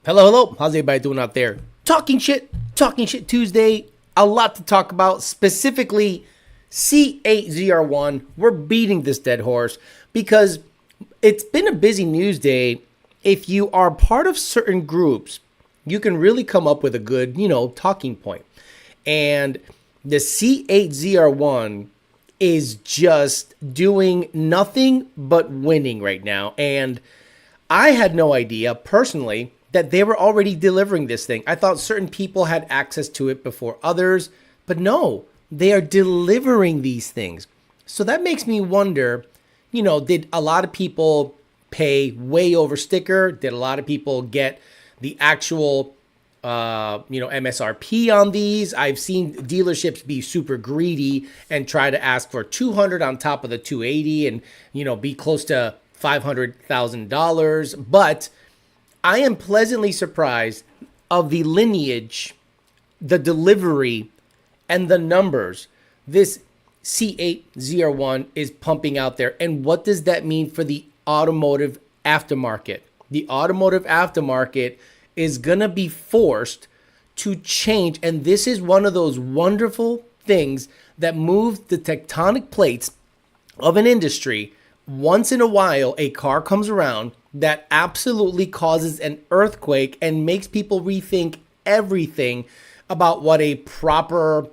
Hello, hello. How's everybody doing out there? Talking shit Tuesday. A lot to talk about, specifically C8 ZR1. We're beating this dead horse because it's been a busy news day. If you are part of certain groups, you can really come up with a good, talking point. And the C8 ZR1 is just doing nothing but winning right now. And I had no idea personally that they were already delivering this thing. I thought certain people had access to it before others, but no, they are delivering these things. So that makes me wonder, did a lot of people pay way over sticker? Did a lot of people get the actual, MSRP on these? I've seen dealerships be super greedy and try to ask for $200 on top of the $280 and, be close to $500,000. But I am pleasantly surprised of the lineage, the delivery, and the numbers this C8 ZR1 is pumping out there. And what does that mean for the automotive aftermarket? The automotive aftermarket is going to be forced to change. And this is one of those wonderful things that moves the tectonic plates of an industry. Once in a while, a car comes around that absolutely causes an earthquake and makes people rethink everything about what a proper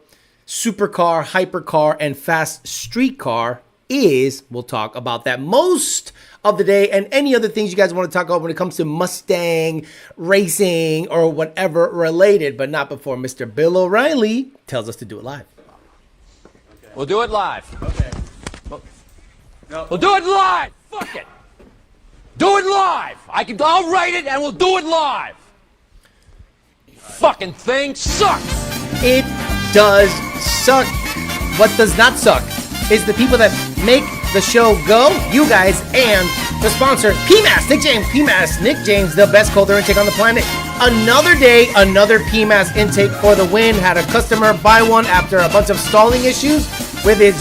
supercar, hypercar, and fast street car is. We'll talk about that most of the day and any other things you guys want to talk about when it comes to Mustang racing or whatever related, but not before Mr. Bill O'Reilly tells us to do it live. Okay. We'll do it live. Okay. We'll do it live. Fuck it. Do it live. I'll write it and we'll do it live. Fucking thing sucks. It does suck. What does not suck is the people that make the show go, you guys, and the sponsor, PMAS, Nick James, the best cold air intake on the planet. Another day, another PMAS intake for the win. Had a customer buy one after a bunch of stalling issues with his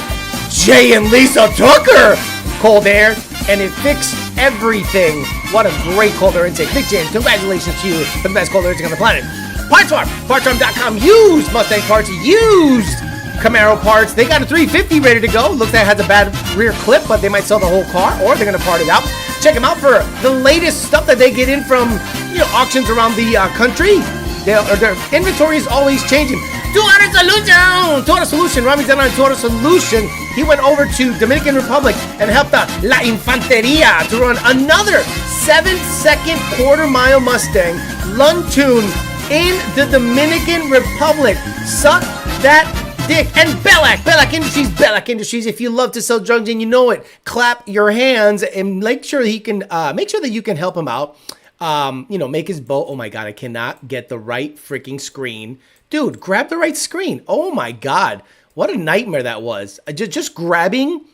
Jay and Lisa Tucker cold air, and it fixed everything. What a great cold air intake. Nick James, congratulations to you for the best cold air intake on the planet. Parts Farm, PartsFarm.com, used Mustang parts, used Camaro parts. They got a 350 ready to go. Looks like it has a bad rear clip, but they might sell the whole car, or they're going to part it out. Check them out for the latest stuff that they get in from, auctions around the country. Their inventory is always changing. Total Solution. Rami's done on Total Solution. He went over to Dominican Republic and helped out La Infanteria to run another 7-second quarter-mile Mustang Lun-Tune in the Dominican Republic. Suck that dick. And Bellac Industries. If you love to sell drugs and you know it, clap your hands and make sure that you can help him out. Make his boat. Oh my God, I cannot get the right freaking screen. Dude, grab the right screen. Oh my God, what a nightmare that was. Just grabbing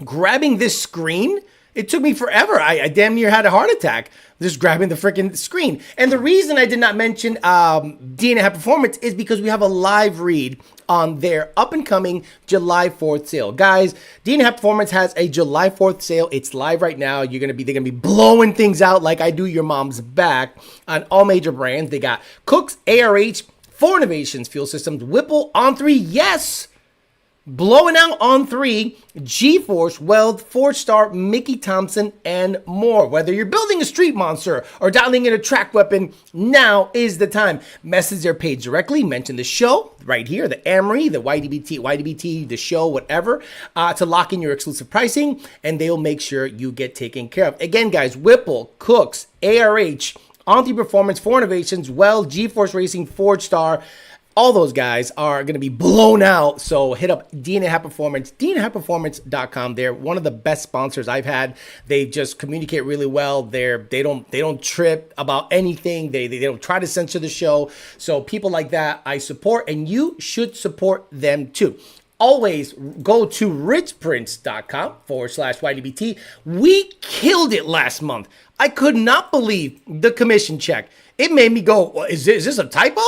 this screen. It took me forever. I damn near had a heart attack just grabbing the freaking screen. And the reason I did not mention DeAnza Performance is because we have a live read on their up-and-coming July 4th sale. Guys, DeAnza Performance has a July 4th sale. It's live right now. They're gonna be blowing things out like I do your mom's back on all major brands. They got Cook's, ARH, 4 Innovations, Fuel Systems, Whipple, On3, yes! Blowing out on 3, G-Force, Weld, 4-Star, Mickey Thompson, and more. Whether you're building a street monster or dialing in a track weapon, now is the time. Message their page directly, mention the show right here, the Amory, the YDBT, the show, whatever, to lock in your exclusive pricing, and they'll make sure you get taken care of. Again, guys, Whipple, Cooks, ARH, On3 Performance, 4 Innovations, Weld, G-Force Racing, 4-Star, all those guys are going to be blown out. So hit up DeAnza Performance, DeAnzaPerformance.com. They're one of the best sponsors I've had. They just communicate really well. They don't trip about anything. They don't try to censor the show. So people like that I support, and you should support them too. Always go to richprince.com/YDBT. We killed it last month. I could not believe the commission check. It made me go, well, is this a typo?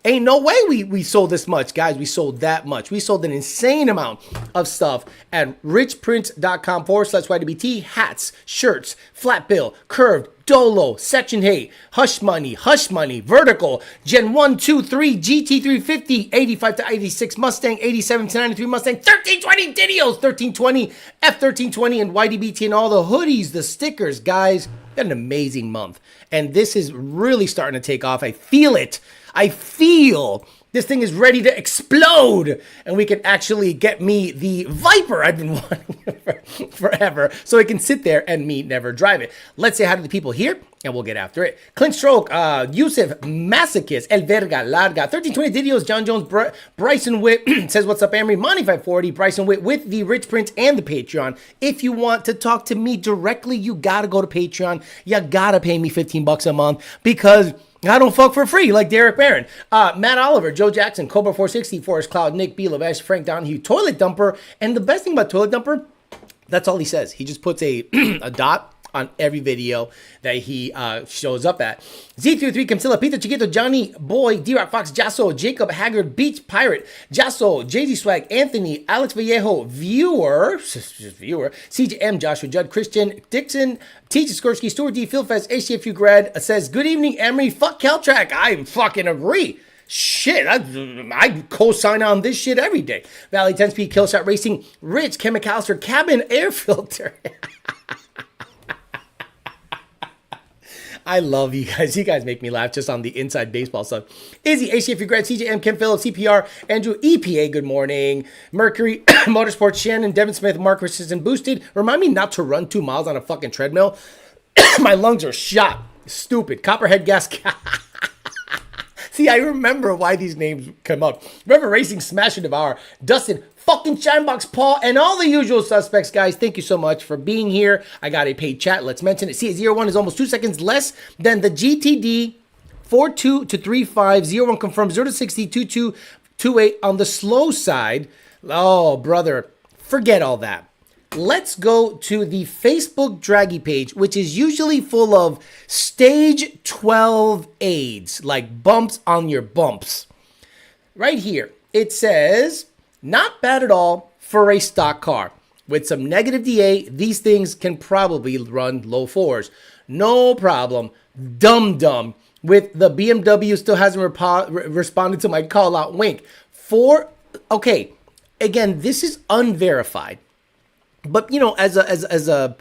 Ain't no way we sold this much. Guys, we sold that much. We sold an insane amount of stuff at richprince.com/YDBT. Hats, shirts, flat bill, curved, Dolo, Section 8, Hush Money, Vertical, Gen 1, 2, 3, GT350, 85 to 86 Mustang, 87 to 93 Mustang, 1320 Didios, 1320, F1320, and YDBT, and all the hoodies, the stickers. Guys, got an amazing month. And this is really starting to take off. I feel it. I feel this thing is ready to explode, and we can actually get me the Viper I've been wanting forever, so I can sit there and me never drive it. Let's say hi to the people here, and we'll get after it. Clint Stroke, Yusuf, Masochist, El Verga, Larga, 1320 Didios, John Jones, Bryson Witt says, what's up, Amory? Monty 540, Bryson Witt with the Rich Prince and the Patreon. If you want to talk to me directly, you gotta go to Patreon. You gotta pay me $15 a month, because I don't fuck for free like Derek Barron. Matt Oliver, Joe Jackson, Cobra 460, Forrest Cloud, Nick B. Levesh, Frank Donahue, Toilet Dumper. And the best thing about Toilet Dumper, that's all he says. He just puts a dot on every video that he shows up at. Z33, Camsilla, Peter Chiquito, Johnny Boy, D-Rock Fox, Jasso, Jacob Haggard, Beach Pirate, Jasso, JD Swag, Anthony, Alex Vallejo, Viewer, CJM, Joshua Judd, Christian, Dixon, TJ Skorsky, Stuart D, Philfest, HCFU grad says, good evening, Emery, fuck Caltrack. I fucking agree. Shit, I co-sign on this shit every day. Valley 10-Speed, Killshot Racing, Rich, Ken McAllister, Cabin Air Filter. I love you guys. You guys make me laugh just on the inside baseball stuff. Izzy, ACF grad, CJM, Kim Phillips, CPR, Andrew, EPA, good morning. Mercury, Motorsports, Shannon, Devin Smith, Mark Richardson, Boosted. Remind me not to run 2 miles on a fucking treadmill. My lungs are shot. Stupid. Copperhead Gas. See, I remember why these names come up. Remember Racing, Smash and Devour, Dustin, fucking Shinebox Paul, and all the usual suspects, guys. Thank you so much for being here. I got a paid chat. Let's mention it. See, ZR1 is almost 2 seconds less than the GTD 4.2 to 3.5. ZR1 confirmed 0 to 60, 2.2, 2.8 on the slow side. Oh, brother, forget all that. Let's go to the Facebook Draggy page, which is usually full of stage 12 aids, like bumps on your bumps. Right here, it says, not bad at all for a stock car. With some negative DA, these things can probably run low 4s. No problem. Dumb. With the BMW still hasn't responded to my call out wink. Okay, again, this is unverified. But, you know, as a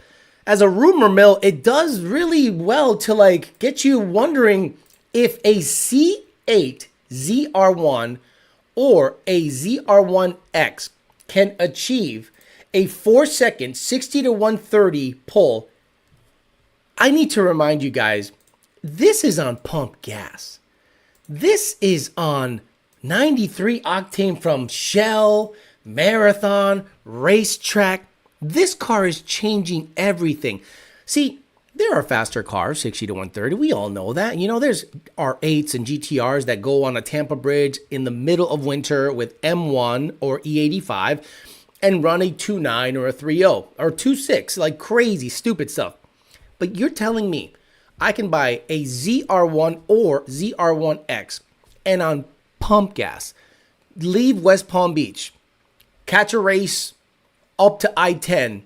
rumor mill, it does really well to, like, get you wondering if a C8 ZR1 or a ZR1X can achieve a 4-second 60 to 130 pull. I need to remind you guys, this is on pump gas. This is on 93 octane from Shell, Marathon, Racetrack. This car is changing everything. See, there are faster cars, 60 to 130. We all know that. You know, there's R8s and GTRs that go on a Tampa bridge in the middle of winter with M1 or E85 and run a 2.9 or a 3.0 or 2.6, like crazy, stupid stuff. But you're telling me I can buy a ZR1 or ZR1X and on pump gas, leave West Palm Beach, catch a race up to I-10,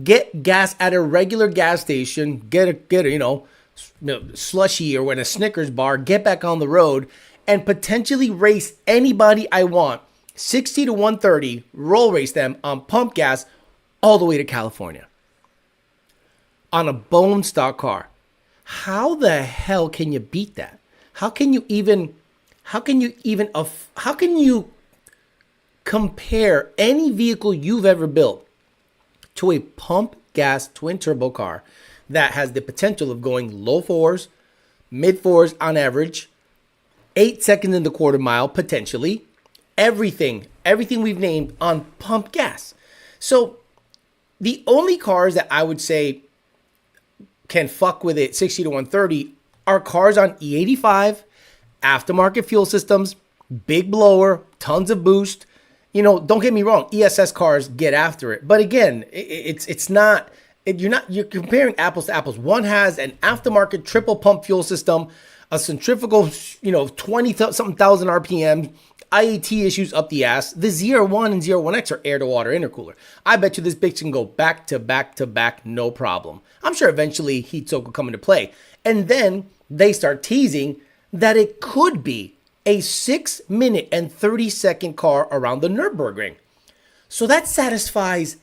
get gas at a regular gas station, get a slushy or in a Snickers bar, get back on the road, and potentially race anybody I want, 60 to 130, roll race them on pump gas all the way to California on a bone stock car. How the hell can you beat that? How can you compare any vehicle you've ever built to a pump gas twin turbo car that has the potential of going low 4s, mid 4s on average, 8 seconds in the quarter mile potentially, everything we've named on pump gas. So the only cars that I would say can fuck with it 60 to 130 are cars on E85, aftermarket fuel systems, big blower, tons of boost. You know, don't get me wrong, ESS cars get after it. But again, you're comparing apples to apples. One has an aftermarket triple pump fuel system, a centrifugal, 20-something thousand RPM, IAT issues up the ass. The ZR1 and ZR1X are air-to-water intercooler. I bet you this bitch can go back to back to back, no problem. I'm sure eventually heat soak will come into play. And then they start teasing that it could be a 6-minute and 30-second car around the Nürburgring. So that satisfies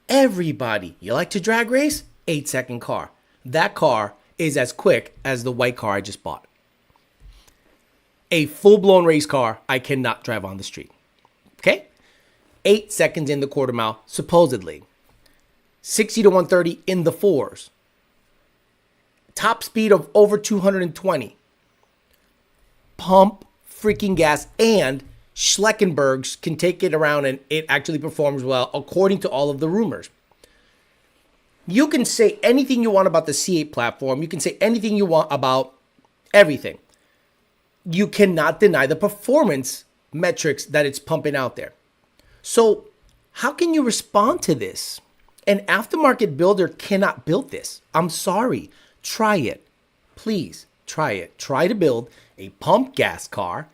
everybody. You like to drag race? 8-second car. That car is as quick as the white car I just bought. A full-blown race car I cannot drive on the street. Okay? 8 seconds in the quarter mile, supposedly. 60 to 130 in the fours. Top speed of over 220. Pump freaking gas, and Schleckenbergs can take it around and it actually performs well according to all of the rumors. You can say anything you want about the C8 platform. You can say anything you want about everything. You cannot deny the performance metrics that it's pumping out there. So how can you respond to this? An aftermarket builder cannot build this. I'm sorry. Try it. Please try it. Try to build a pump gas car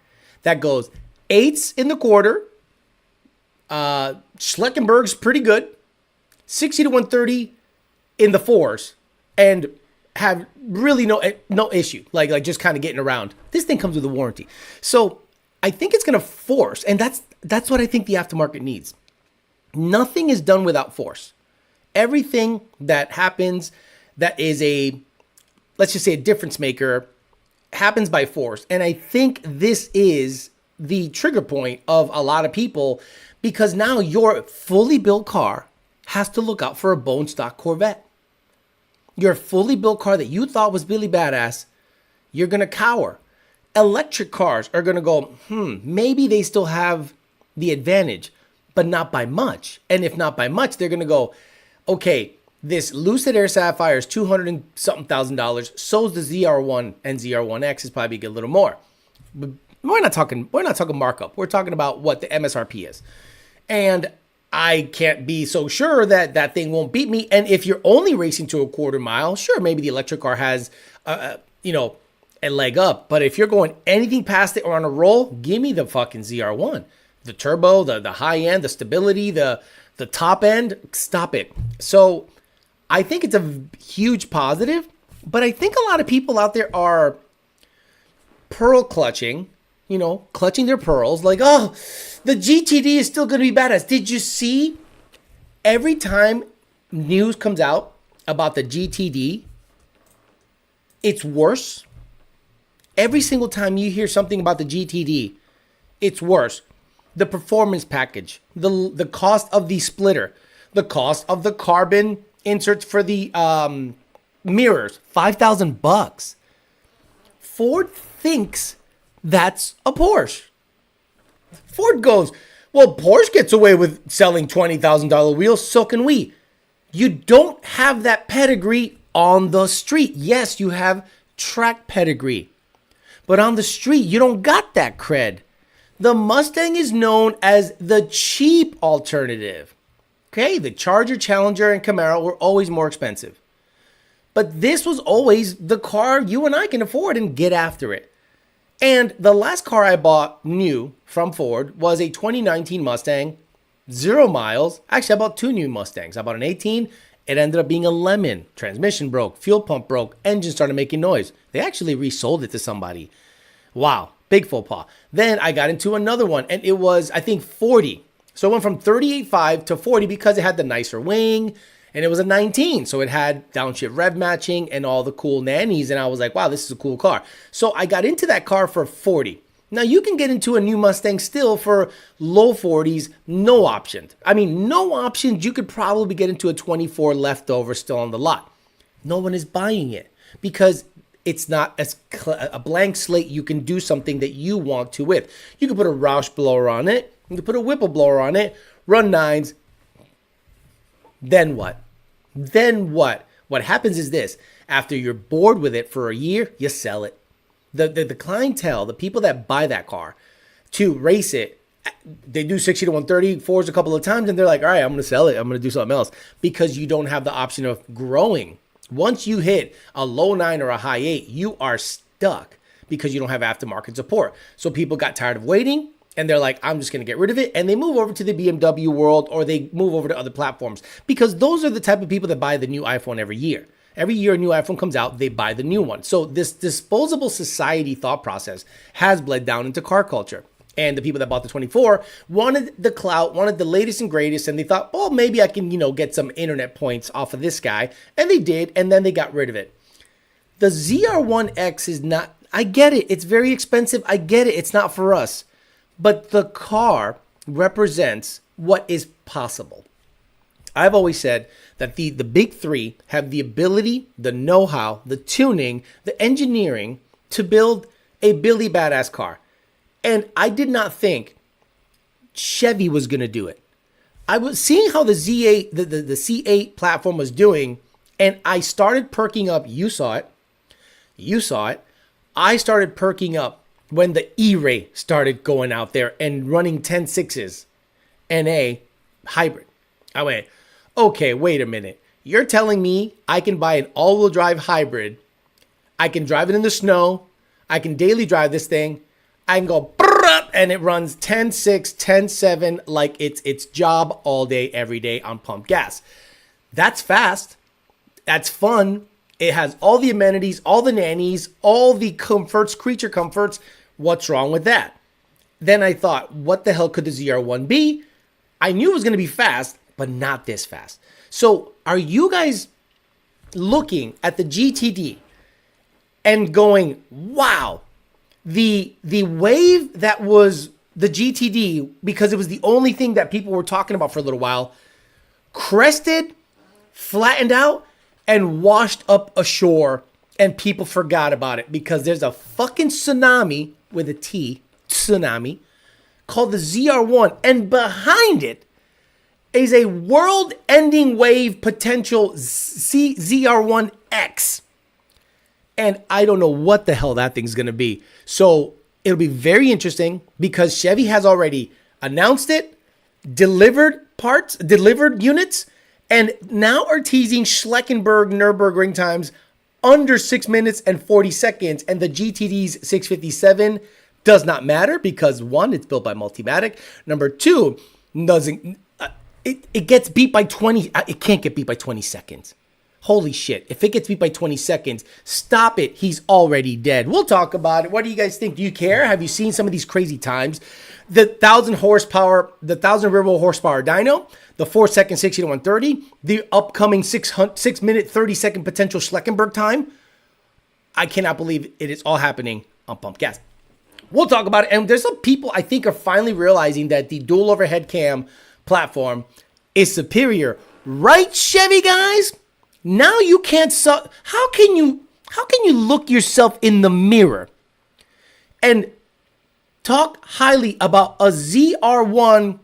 that goes 8s in the quarter. Schleckenberg's pretty good. 60 to 130 in the fours. And have really no issue. Like just kind of getting around. This thing comes with a warranty. So I think it's going to force. And that's what I think the aftermarket needs. Nothing is done without force. Everything that happens that is let's just say a difference maker, happens by force. And I think this is the trigger point of a lot of people, because now your fully built car has to look out for a bone stock Corvette. Your fully built car that you thought was really badass, you're going to cower. Electric cars are going to go, maybe they still have the advantage, but not by much. And if not by much, they're going to go, okay, this Lucid Air Sapphire is $200 and something thousand. So's the ZR1 and ZR1X is probably a little more. But we're not talking markup. We're talking about what the MSRP is. And I can't be so sure that that thing won't beat me. And if you're only racing to a quarter mile, sure, maybe the electric car has, a leg up. But if you're going anything past it or on a roll, give me the fucking ZR1. The turbo, the high end, the stability, the top end, stop it. So I think it's a huge positive, but I think a lot of people out there are pearl clutching, clutching their pearls like, oh, the GTD is still going to be badass. Did you see every time news comes out about the GTD, it's worse? Every single time you hear something about the GTD, it's worse. The performance package, the cost of the splitter, the cost of the carbon inserts for the mirrors, $5,000. Ford thinks that's a Porsche. Ford goes, well, Porsche gets away with selling $20,000 wheels, so can we. You don't have that pedigree on the street. Yes, you have track pedigree, but on the street, you don't got that cred. The Mustang is known as the cheap alternative. Okay, the Charger, Challenger, and Camaro were always more expensive. But this was always the car you and I can afford and get after it. And the last car I bought new from Ford was a 2019 Mustang, 0 miles. Actually, I bought 2 new Mustangs. I bought an 18. It ended up being a lemon. Transmission broke, fuel pump broke, engine started making noise. They actually resold it to somebody. Wow, big faux pas. Then I got into another one, and it was, I think, 40. So it went from 38.5 to 40 because it had the nicer wing, and it was a 19. So it had downshift rev matching and all the cool nannies. And I was like, wow, this is a cool car. So I got into that car for 40. Now you can get into a new Mustang still for low 40s, no options. I mean, no options. You could probably get into a 24 leftover still on the lot. No one is buying it because it's not a blank slate you can do something that you want to with. You can put a Roush blower on it. You can put a Whipple blower on it, run 9s. Then what? Then what? What happens is this. After you're bored with it for a year, you sell it. The clientele, the people that buy that car to race it, they do 60 to 130, 4s a couple of times, and they're like, all right, I'm going to sell it. I'm going to do something else because you don't have the option of growing. Once you hit a low 9 or a high 8, you are stuck because you don't have aftermarket support. So people got tired of waiting. And they're like, I'm just going to get rid of it. And they move over to the BMW world, or they move over to other platforms, because those are the type of people that buy the new iPhone every year. Every year a new iPhone comes out, they buy the new one. So this disposable society thought process has bled down into car culture. And the people that bought the 24 wanted the clout, wanted the latest and greatest. And they thought, well, maybe I can, get some internet points off of this guy. And they did. And then they got rid of it. The ZR1X is not, I get it. It's very expensive. I get it. It's not for us. But the car represents what is possible. I've always said that the big three have the ability, the know-how, the tuning, the engineering to build a Billy Badass car. And I did not think Chevy was going to do it. I was seeing how the Z8, the C8 platform was doing, and I started perking up. You saw it. You saw it. I started perking up when the E-Ray started going out there and running 10.6s NA hybrid. I went, okay, wait a minute. You're telling me I can buy an all-wheel drive hybrid. I can drive it in the snow. I can daily drive this thing. I can go and it runs 10.6, 10.7 like it's its job all day, every day on pump gas. That's fast. That's fun. It has all the amenities, all the nannies, all the comforts, creature comforts. What's wrong with that? Then I thought, what the hell could the ZR1 be? I knew it was going to be fast, but not this fast. So are you guys looking at the GTD and going, wow, the wave that was the GTD, because it was the only thing that people were talking about for a little while, crested, flattened out, and washed up ashore, and people forgot about it because there's a fucking tsunami with a T, tsunami, called the ZR1, and behind it is a world-ending wave potential ZR1X. And I don't know what the hell that thing's going to be. So it'll be very interesting because Chevy has already announced it, delivered parts, delivered units, and now are teasing Schleckenberg Nurburgring times under 6 minutes and 40 seconds. And the GTD's 657 does not matter because, one, it's built by Multimatic. Number two, it gets beat by 20. It can't get beat by 20 seconds. Holy shit. If it gets beat by 20 seconds, stop it. He's already dead. We'll talk about it. What do you guys think? Do you care? Have you seen some of these crazy times? The 1,000 horsepower, the 1,000 rear wheel horsepower dyno, the 4-second 60 to 130, the upcoming 6 minute, 30-second potential Schleckenberg time. I cannot believe it is all happening on pump gas. We'll talk about it. And there's some people I think are finally realizing that the dual overhead cam platform is superior. Right, Chevy guys? Now you can't suck. How can you look yourself in the mirror and talk highly about a ZR1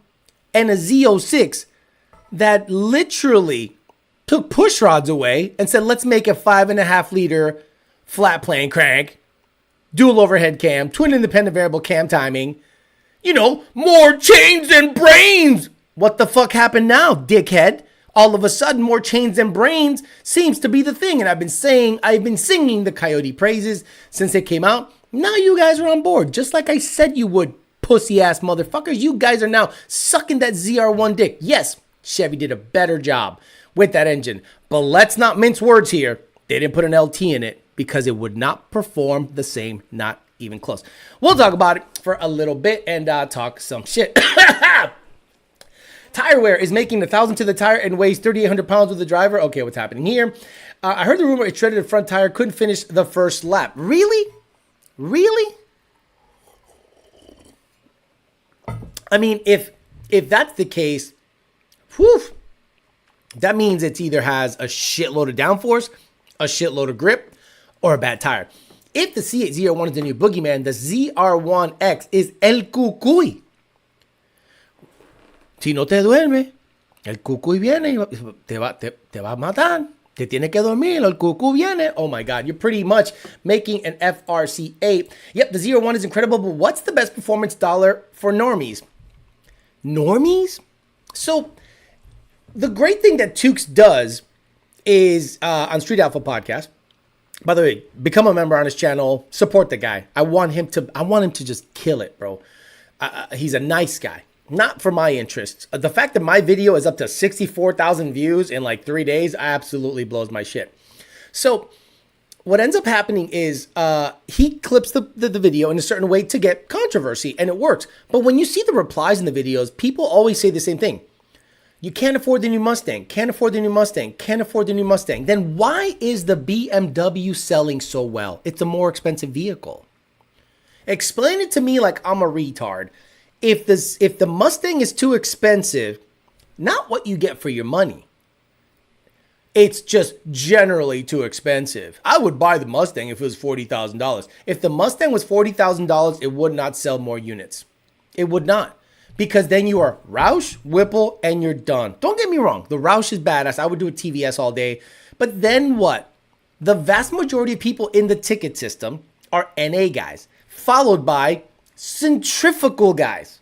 and a Z06 that literally took push rods away and said, let's make a 5.5 liter flat plane crank, dual overhead cam, twin independent variable cam timing, more chains than brains. What the fuck happened now, dickhead? All of a sudden, more chains than brains seems to be the thing. And I've been singing the Coyote praises since it came out. Now you guys are on board, just like I said you would, pussy ass motherfuckers. You guys are now sucking that ZR1 dick. Yes, Chevy did a better job with that engine, but let's not mince words here. They didn't put an LT in it because it would not perform the same, not even close. We'll talk about it for a little bit and talk some shit. Tire wear is making 1,000 to the tire and weighs 3,800 pounds with the driver. Okay, what's happening here? I heard the rumor it shredded the front tire, couldn't finish the first lap. Really? Really? I mean, if that's the case, whew, that means it either has a shitload of downforce, a shitload of grip, or a bad tire. If the C8 ZR1 is the new Boogeyman, the ZR1X is el cucuy. Si no te duerme, el cucuy viene y te va a matar. Te tiene que dormir, el cucuy viene. Oh my God, you're pretty much making an FRC8. Yep, the ZR1 is incredible, but what's the best performance dollar for normies? Normies? So, the great thing that Tukes does is, on Street Alpha Podcast, by the way, become a member on his channel, support the guy. I want him to just kill it, bro. He's a nice guy. Not for my interests. The fact that my video is up to 64,000 views in like 3 days absolutely blows my shit. So what ends up happening is he clips the video in a certain way to get controversy, and it works. But when you see the replies in the videos, people always say the same thing. You can't afford the new Mustang, can't afford the new Mustang, can't afford the new Mustang. Then why is the BMW selling so well? It's a more expensive vehicle. Explain it to me like I'm a retard. If the Mustang is too expensive, not what you get for your money. It's just generally too expensive. I would buy the Mustang if it was $40,000. If the Mustang was $40,000, it would not sell more units. It would not. Because then you are Roush, Whipple, and you're done. Don't get me wrong. The Roush is badass. I would do a TVS all day. But then what? The vast majority of people in the ticket system are NA guys, followed by centrifugal guys,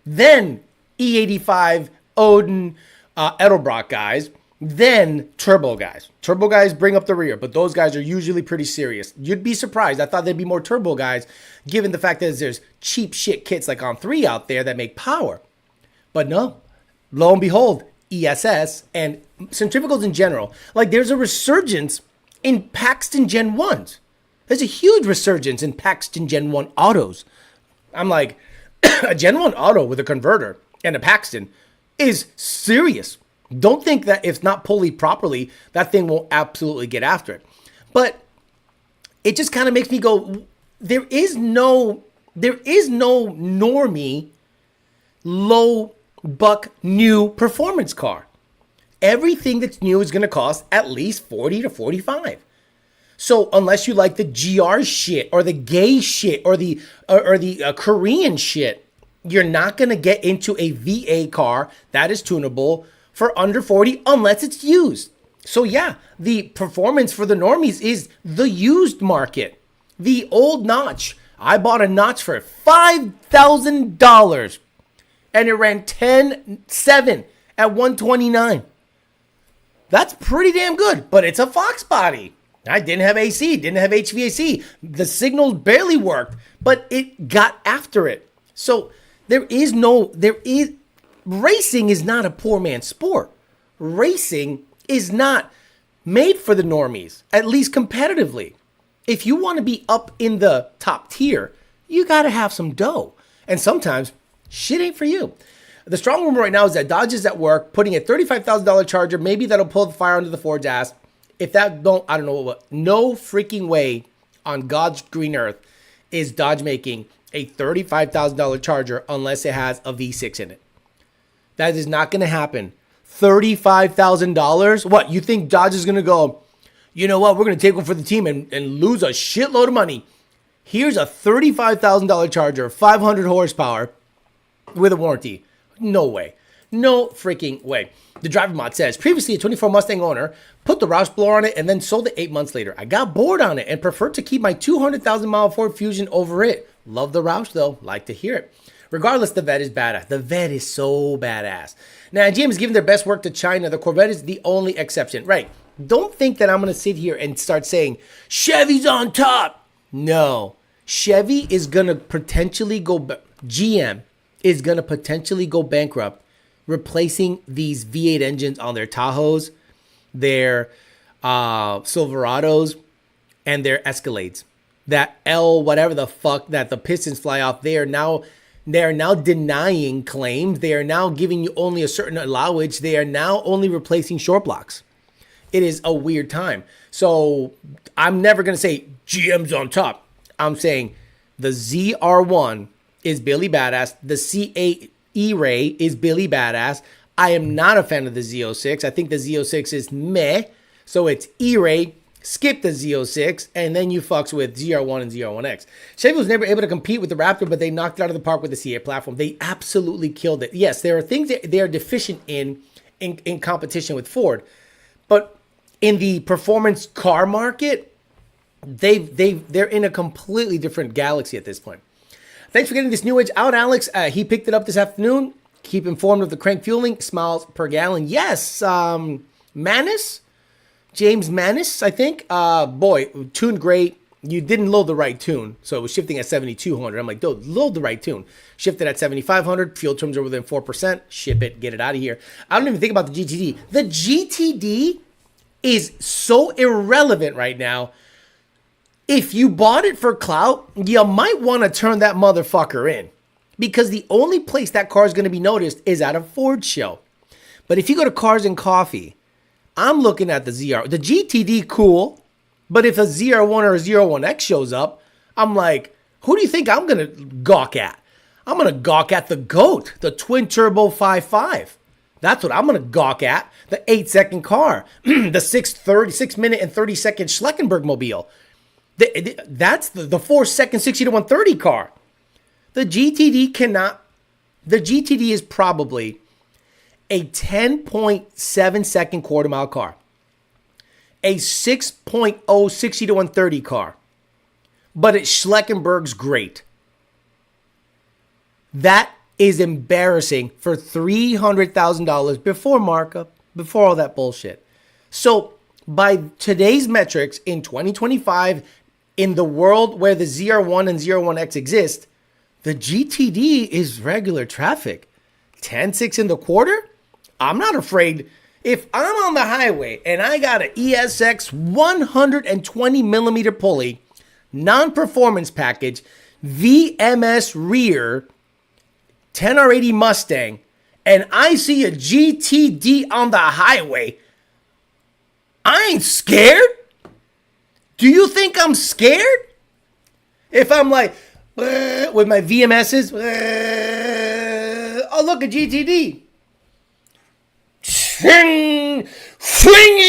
then E85, Odin, Edelbrock guys, then turbo guys. Turbo guys bring up the rear, but those guys are usually pretty serious. You'd be surprised. I thought there'd be more turbo guys, given the fact that there's cheap shit kits like On 3 out there that make power. But no, lo and behold, ESS and centrifugals in general. Like there's a resurgence in Paxton Gen 1s. There's a huge resurgence in Paxton Gen 1 autos. I'm like, a Gen 1 auto with a converter and a Paxton is serious. Don't think that if not pulleyed properly, that thing won't absolutely get after it. But it just kind of makes me go, there is no normie low buck new performance car. Everything that's new is going to cost at least 40 to 45. So unless you like the GR shit or the gay shit or the Korean shit, you're not going to get into a VA car that is tunable for under 40 unless it's used. So yeah, the performance for the normies is the used market. The old notch. I bought a notch for $5,000 and it ran 10.7 at 129. That's pretty damn good, but it's a Fox body. I didn't have AC, didn't have HVAC. The signal barely worked, but it got after it. So racing is not a poor man's sport. Racing is not made for the normies, at least competitively. If you want to be up in the top tier, you got to have some dough. And sometimes shit ain't for you. The strong rumor right now is that Dodge is at work putting a $35,000 Charger. Maybe that'll pull the fire under the Ford's ass. If that don't, I don't know what. No freaking way on God's green earth is Dodge making a $35,000 Charger unless it has a V6 in it. That is not going to happen. $35,000? What, you think Dodge is going to go, you know what, we're going to take one for the team and lose a shitload of money. Here's a $35,000 Charger, 500 horsepower with a warranty. No way. No freaking way. The driver mod says, previously a 24 Mustang owner, put the Roush blower on it and then sold it 8 months later. I got bored on it and preferred to keep my 200,000 mile Ford Fusion over it. Love the Roush though. Like to hear it. Regardless, the Vet is badass. The Vet is so badass. Now, GM is giving their best work to China. The Corvette is the only exception. Right. Don't think that I'm going to sit here and start saying, Chevy's on top. No. Chevy is going to potentially GM is going to potentially go bankrupt replacing these V8 engines on their Tahoes, their Silverados, and their Escalades. That whatever the fuck that the pistons fly off, they are now denying claims. They are now giving you only a certain allowance. They are now only replacing short blocks. It is a weird time. So I'm never going to say GM's on top. I'm saying the ZR1 is Billy Badass. The C8 E-Ray is Billy Badass. I am not a fan of the Z06. I think the Z06 is meh. So it's E-Ray, skip the Z06, and then you fucks with ZR1 and ZR1X. Chevy was never able to compete with the Raptor, but they knocked it out of the park with the C8 platform. They absolutely killed it. Yes, there are things that they are deficient in competition with Ford. But in the performance car market, they're in a completely different galaxy at this point. Thanks for getting this new edge out, Alex. He picked it up this afternoon. Keep informed of the crank fueling. Smiles per gallon. Yes, Manis. James Manis, I think. Boy, tuned great. you didn't load the right tune. So it was shifting at 7,200. I'm like, dude, load the right tune. Shifted at 7,500. Fuel terms are within 4%. Ship it. Get it out of here. I don't even think about the GTD. The GTD is so irrelevant right now. If you bought it for clout, you might want to turn that motherfucker in. Because the only place that car is going to be noticed is at a Ford show. But if you go to Cars and Coffee, I'm looking at the ZR. The GTD, cool. But if a ZR1 or a ZR1X shows up, I'm like, who do you think I'm going to gawk at? I'm going to gawk at the GOAT, the twin turbo 5.5. That's what I'm going to gawk at. The 8-second car, the 6 minute and 30-second Schleckenberg mobile. That's the 4-second 60 to 130 car. The GTD cannot. The GTD is probably a 10.7 second quarter mile car. A 6.0 60 to 130 car. But it's Schleckenberg's great. That is embarrassing for $300,000 before markup, before all that bullshit. So by today's metrics in 2025, in the world where the ZR1 and ZR1X exist, the GTD is regular traffic. 10.6 in the quarter? I'm not afraid. If I'm on the highway and I got an ESX 120 millimeter pulley, non-performance package, VMS rear, 10R80 Mustang, and I see a GTD on the highway, I ain't scared. Do you think I'm scared? If I'm like, with my VMSs, oh, look, a GTD. Swing, swing,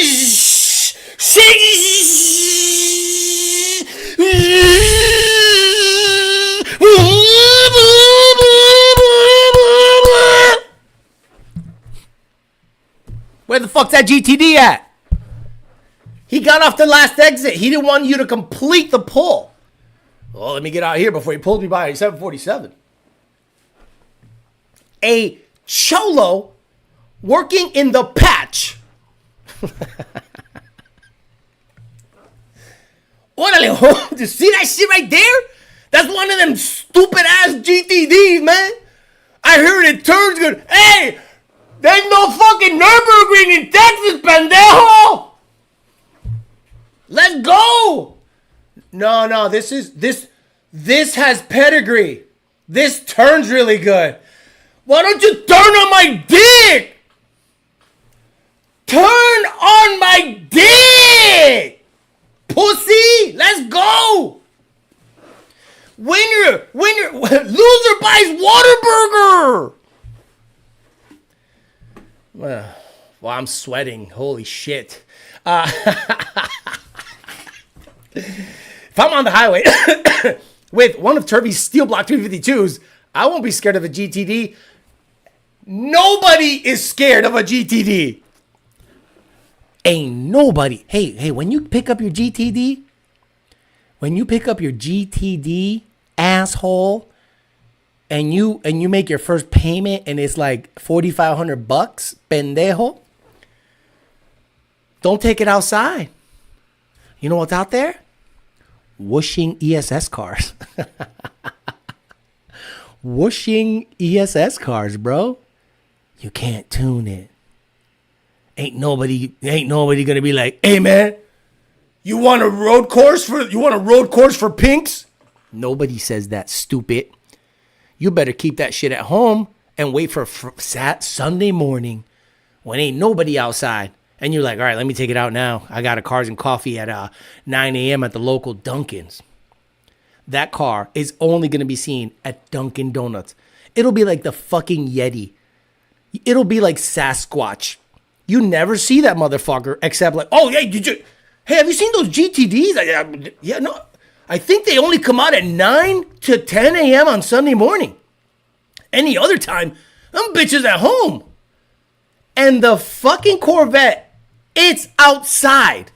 Where the fuck's that GTD at? He got off the last exit. He didn't want you to complete the pull. Well, let me get out of here before he pulls me by 747. A cholo working in the patch. Orale, you see that shit right there? That's one of them stupid ass GTDs, man. I heard it turns good. Hey, there's no fucking Nurburgring in Texas, pendejo. Let's go. No, this has pedigree. This turns really good. Why don't you turn on my dick? Turn on my dick, pussy. Let's go. Winner, loser buys Whataburger. Well, I'm sweating. Holy shit. If I'm on the highway with one of Turby's steel block 352s, I won't be scared of a GTD. Nobody is scared of a GTD. Ain't nobody. Hey, when you pick up your GTD, asshole, and you make your first payment and it's like $4,500, pendejo, don't take it outside. You know what's out there? Whooshing ESS cars. Whooshing ESS cars, bro. You can't tune it. Ain't nobody gonna be like, hey man, you want a road course for pinks? Nobody says that, stupid. You better keep that shit at home and wait for Sunday morning when ain't nobody outside. And you're like, all right, let me take it out now. I got a Cars and Coffee at 9 a.m. at the local Dunkin's. That car is only going to be seen at Dunkin' Donuts. It'll be like the fucking Yeti. It'll be like Sasquatch. You never see that motherfucker except like, oh, hey, have you seen those GTDs? Yeah, no. I think they only come out at 9 to 10 a.m. on Sunday morning. Any other time, them bitches at home. And the fucking Corvette, it's outside.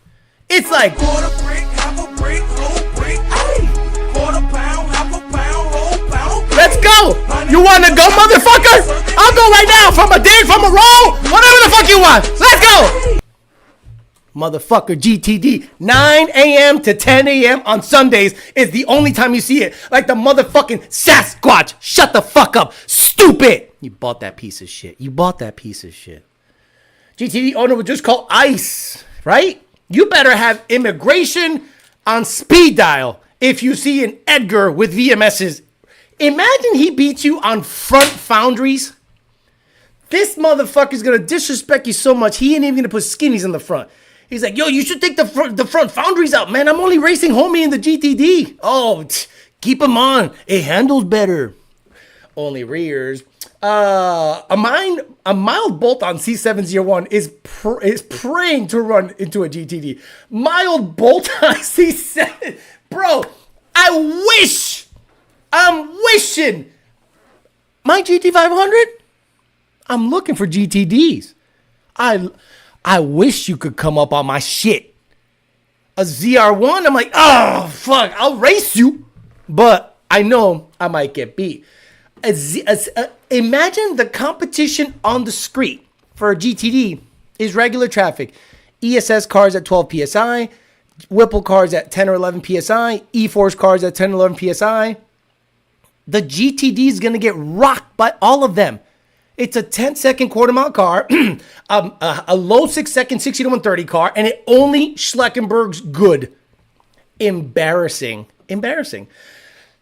It's like, quarter brick, half a brick, whole brick, hey. Quarter pound, half a pound, whole pound. Let's go. You want to go, motherfucker? I'll go right now. From a dig, from a roll, whatever the fuck you want. Let's go. motherfucker GTD. 9 a.m. to 10 a.m. on Sundays is the only time you see it. Like the motherfucking Sasquatch. Shut the fuck up. Stupid. You bought that piece of shit. GTD owner would just call ICE, right? You better have immigration on speed dial if you see an Edgar with VMS's. Imagine he beats you on front foundries. This motherfucker's gonna disrespect you so much, he ain't even gonna put skinnies in the front. He's like, yo, you should take the front foundries out, man. I'm only racing homie in the GTD. Oh, keep them on. It handles better. Only rears. A mild bolt on C701 is praying to run into a GTD. Mild bolt on C7. Bro, I'm wishing. My GT500? I'm looking for GTDs. I wish you could come up on my shit. A ZR1, I'm like, oh, fuck, I'll race you. But I know I might get beat. Imagine the competition on the street for a GTD is regular traffic. ESS cars at 12 PSI, Whipple cars at 10 or 11 PSI, E-Force cars at 10 or 11 PSI. The GTD is going to get rocked by all of them. It's a 10-second quarter-mile car, a low 6-second 60 to 130 car, and it only Schleckenberg's good. Embarrassing.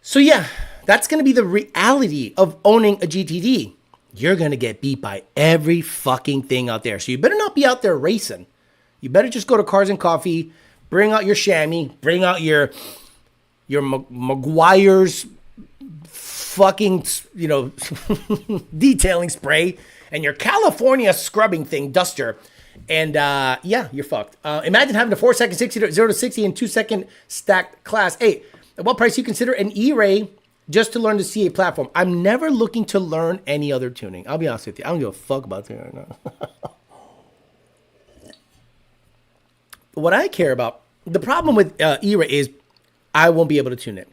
So yeah, that's going to be the reality of owning a GTD. You're going to get beat by every fucking thing out there. So you better not be out there racing. You better just go to Cars and Coffee, bring out your chamois, bring out your Meguiar's fucking, detailing spray and your California scrubbing thing, duster. And yeah, you're fucked. Imagine having a 4-second 0 to 60 and 2-second stacked class 8. At what price do you consider an E-Ray just to learn the CA platform? I'm never looking to learn any other tuning. I'll be honest with you. I don't give a fuck about that right now. What I care about, the problem with E-Ray is I won't be able to tune it.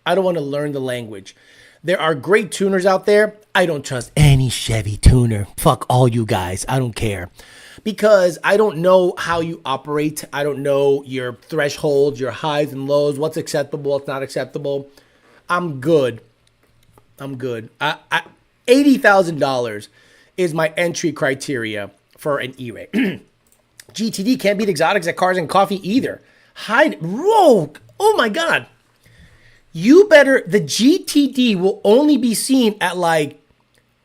I don't want to learn the language. There are great tuners out there. I don't trust any Chevy tuner. Fuck all you guys. I don't care. Because I don't know how you operate. I don't know your thresholds, your highs and lows, what's acceptable, what's not acceptable. I'm good. $80,000 is my entry criteria for an E-Ray. GTD can't beat exotics at Cars and Coffee either. Rogue. Oh my God. The GTD will only be seen at like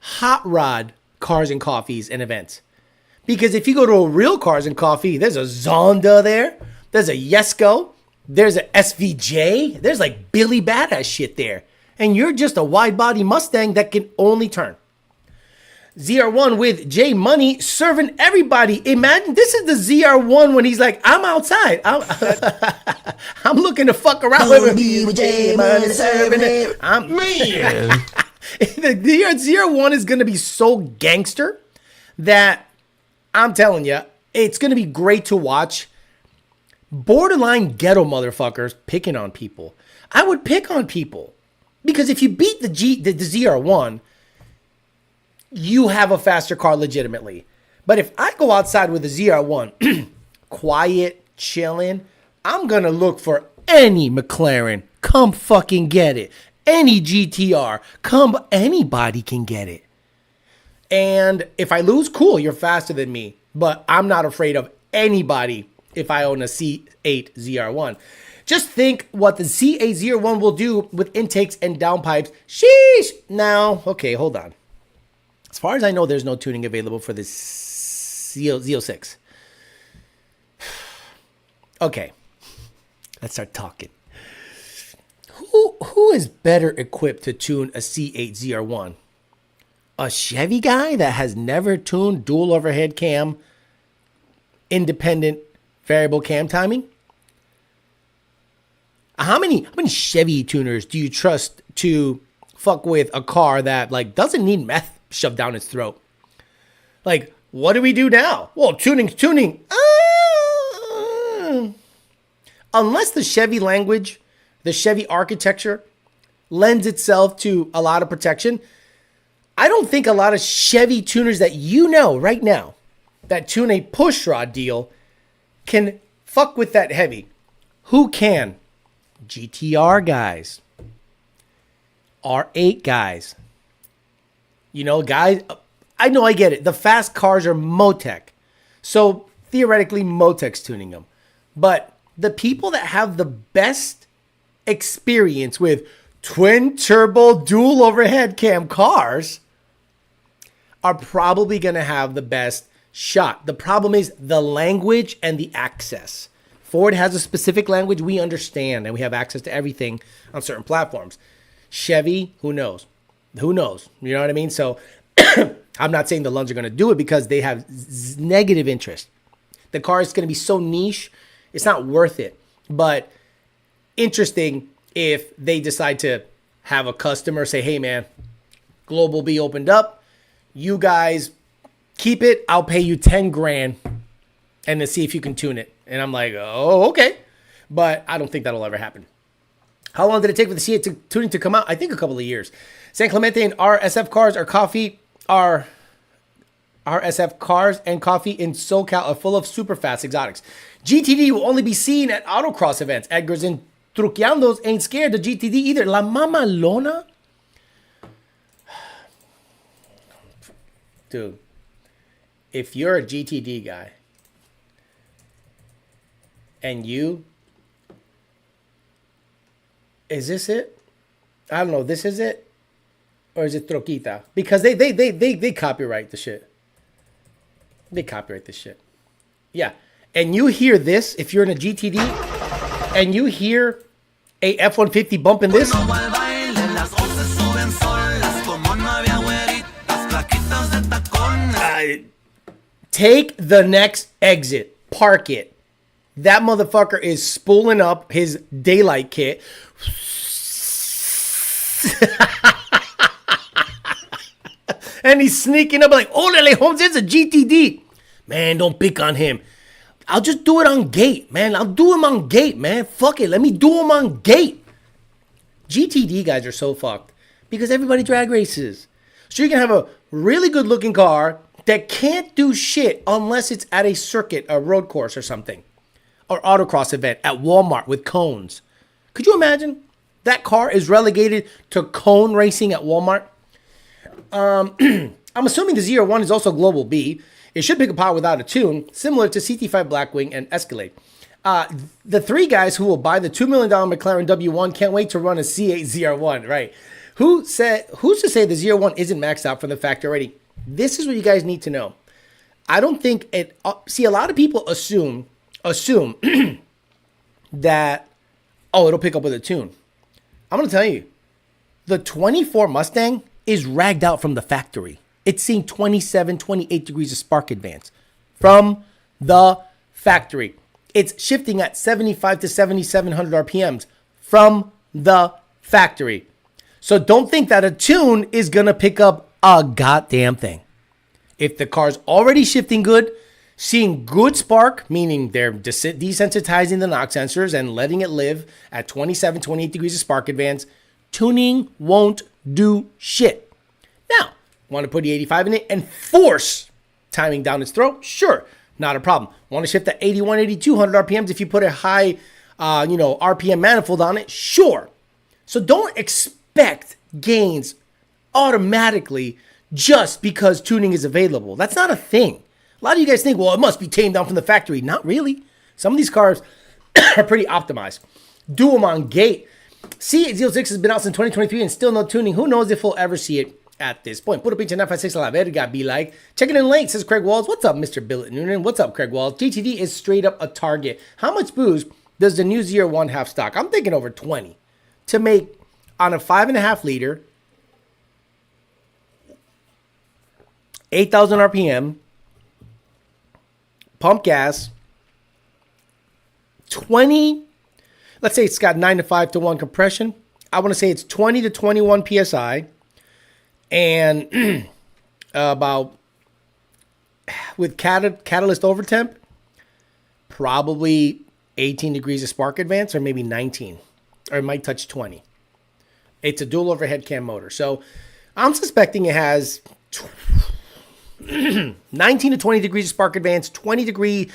hot rod Cars and Coffees and events. Because if you go to a real Cars and Coffee, there's a Zonda there. There's a Yesco. There's a SVJ. There's like Billy Badass shit there. And you're just a wide body Mustang that can only turn. ZR1 with J Money serving everybody. Imagine this is the ZR1 when he's like, I'm outside. I'm looking to fuck around with J Money serving it. I'm man. The ZR1 is going to be so gangster that I'm telling you, it's going to be great to watch. Borderline ghetto motherfuckers picking on people. I would pick on people because if you beat the ZR1, you have a faster car legitimately. But if I go outside with a ZR1, quiet, chilling, I'm going to look for any McLaren. Come fucking get it. Any GTR. Anybody can get it. And if I lose, cool, you're faster than me. But I'm not afraid of anybody if I own a C8 ZR1. Just think what the C8 ZR1 will do with intakes and downpipes. Sheesh. Now, okay, hold on. As far as I know, there's no tuning available for the Z06. Okay, let's start talking. Who is better equipped to tune a C8 ZR1? A Chevy guy that has never tuned dual overhead cam, independent variable cam timing? How many Chevy tuners do you trust to fuck with a car that like doesn't need meth shoved down its throat? Like, what do we do now? Well, tuning's tuning. Unless the Chevy language, the Chevy architecture lends itself to a lot of protection, I don't think a lot of Chevy tuners that you know right now that tune a push rod deal can fuck with that heavy. Who can? GTR guys. R8 guys. You know, guys, I know, I get it. The fast cars are Motec. So theoretically, Motec's tuning them. But the people that have the best experience with twin turbo dual overhead cam cars are probably going to have the best shot. The problem is the language and the access. Ford has a specific language we understand, and we have access to everything on certain platforms. Chevy, who knows? Who knows? You know what I mean? So I'm not saying the Lunds are going to do it because they have negative interest. The car is going to be so niche, it's not worth it. But interesting if they decide to have a customer say, hey, man, Global B opened up. You guys keep it. I'll pay you 10 grand and then see if you can tune it. And I'm like, oh, okay. But I don't think that'll ever happen. How long did it take for the C8 tuning to come out? I think a couple of years. San Clemente and RSF cars are coffee are RSF cars and coffee in SoCal are full of super fast exotics. GTD will only be seen at autocross events. Edgar's and Truqueandos ain't scared of GTD either. La Mamalona? Dude, if you're a GTD guy and you... Is this it? I don't know. This is it? Or is it Troquita? Because they copyright the shit. They copyright this shit. Yeah. And you hear this, if you're in a GTD, and you hear a F-150 bumping this. Take the next exit. Park it. That motherfucker is spooling up his daylight kit. And he's sneaking up like, Olele Holmes, it's a GTD. Man, don't pick on him. I'll just do it on gate, man. I'll do him on gate, man. Fuck it. Let me do him on gate. GTD guys are so fucked because everybody drag races. So you can have a really good looking car that can't do shit unless it's at a circuit, a road course or something. Or autocross event at Walmart with cones. Could you imagine? That car is relegated to cone racing at Walmart. I'm assuming the ZR1 is also Global B. It should pick up power without a tune, similar to CT5 Blackwing and Escalade. The three guys who will buy the $2 million McLaren W1 can't wait to run a C8 ZR1, right? Who's to say the ZR1 isn't maxed out from the factory already? This is what you guys need to know. I don't think it... see, a lot of people assume that, oh, it'll pick up with a tune. I'm going to tell you, the 24 Mustang is ragged out from the factory. It's seeing 27, 28 degrees of spark advance from the factory. It's shifting at 75 to 7,700 RPMs from the factory. So don't think that a tune is going to pick up a goddamn thing. If the car's already shifting good, seeing good spark, meaning they're desensitizing the knock sensors and letting it live at 27, 28 degrees of spark advance, tuning won't do shit. Now, want to put the 85 in it and force timing down its throat? Sure, not a problem. Want to shift to 81, 8200 RPMs if you put a high, RPM manifold on it? Sure. So don't expect gains automatically just because tuning is available. That's not a thing. A lot of you guys think, well, it must be tamed down from the factory. Not really. Some of these cars are pretty optimized. Do them on gate. C806 has been out since 2023 and still no tuning. Who knows if we'll ever see it at this point. Put a pinch 956 a la verga, be like. Checking in late, says Craig Walls. What's up, Mr. Billet Noonan? What's up, Craig Walls? GTD is straight up a target. How much booze does the new ZR1 have stock? I'm thinking over 20 to make on a 5.5 liter, 8,000 RPM, pump gas, 20, let's say it's got 9 to 5 to 1 compression. I want to say it's 20 to 21 PSI and about, with catalyst over temp, probably 18 degrees of spark advance or maybe 19, or it might touch 20. It's a dual overhead cam motor. So I'm suspecting it has 19 to 20 degrees of spark advance, 20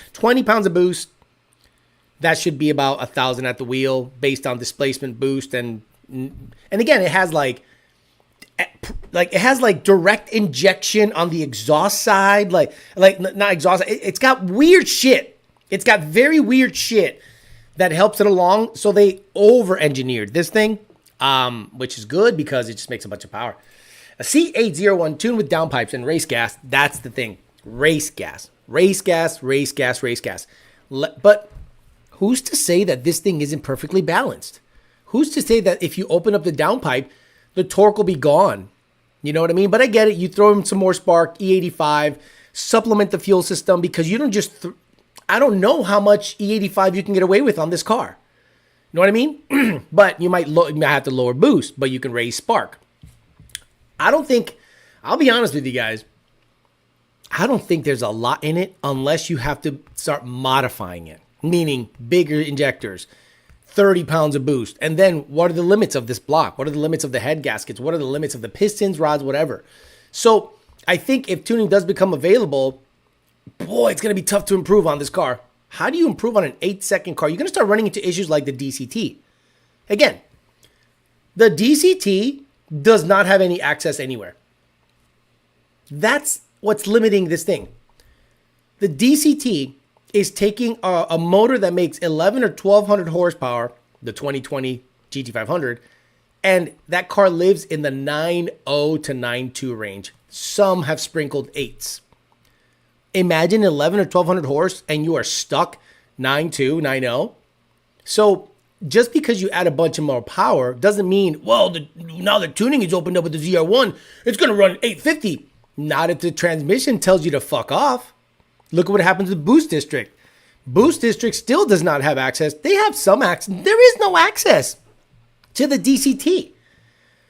pounds of boost, that should be about 1,000 at the wheel based on displacement boost. And again, it has like direct injection on the exhaust side, like not exhaust. It's got weird shit. It's got very weird shit that helps it along. So they over-engineered this thing, which is good because it just makes a bunch of power. A C8 ZR1 tuned with downpipes and race gas. That's the thing. Race gas. But who's to say that this thing isn't perfectly balanced? Who's to say that if you open up the downpipe, the torque will be gone? You know what I mean? But I get it. You throw in some more spark, E85, supplement the fuel system, because you don't just... I don't know how much E85 you can get away with on this car. You know what I mean? But you might have to lower boost, but you can raise spark. I'll be honest with you guys, I don't think there's a lot in it unless you have to start modifying it, meaning bigger injectors, 30 pounds of boost. And then what are the limits of this block? What are the limits of the head gaskets? What are the limits of the pistons, rods, whatever? So I think if tuning does become available, boy, it's going to be tough to improve on this car. How do you improve on an 8-second car? You're going to start running into issues like the DCT. Again, the DCT does not have any access anywhere. That's what's limiting this thing. The DCT is taking a motor that makes 11 or 1,200 horsepower, the 2020 GT500, and that car lives in the 9.0 to 9.2 range. Some have sprinkled 8s. Imagine 11 or 1,200 horse and you are stuck 9.2, 9.0. So just because you add a bunch of more power doesn't mean, well, now the tuning is opened up with the ZR1, it's going to run 850. Not if the transmission tells you to fuck off. Look at what happens with Boost District. Boost District still does not have access. They have some access. There is no access to the DCT.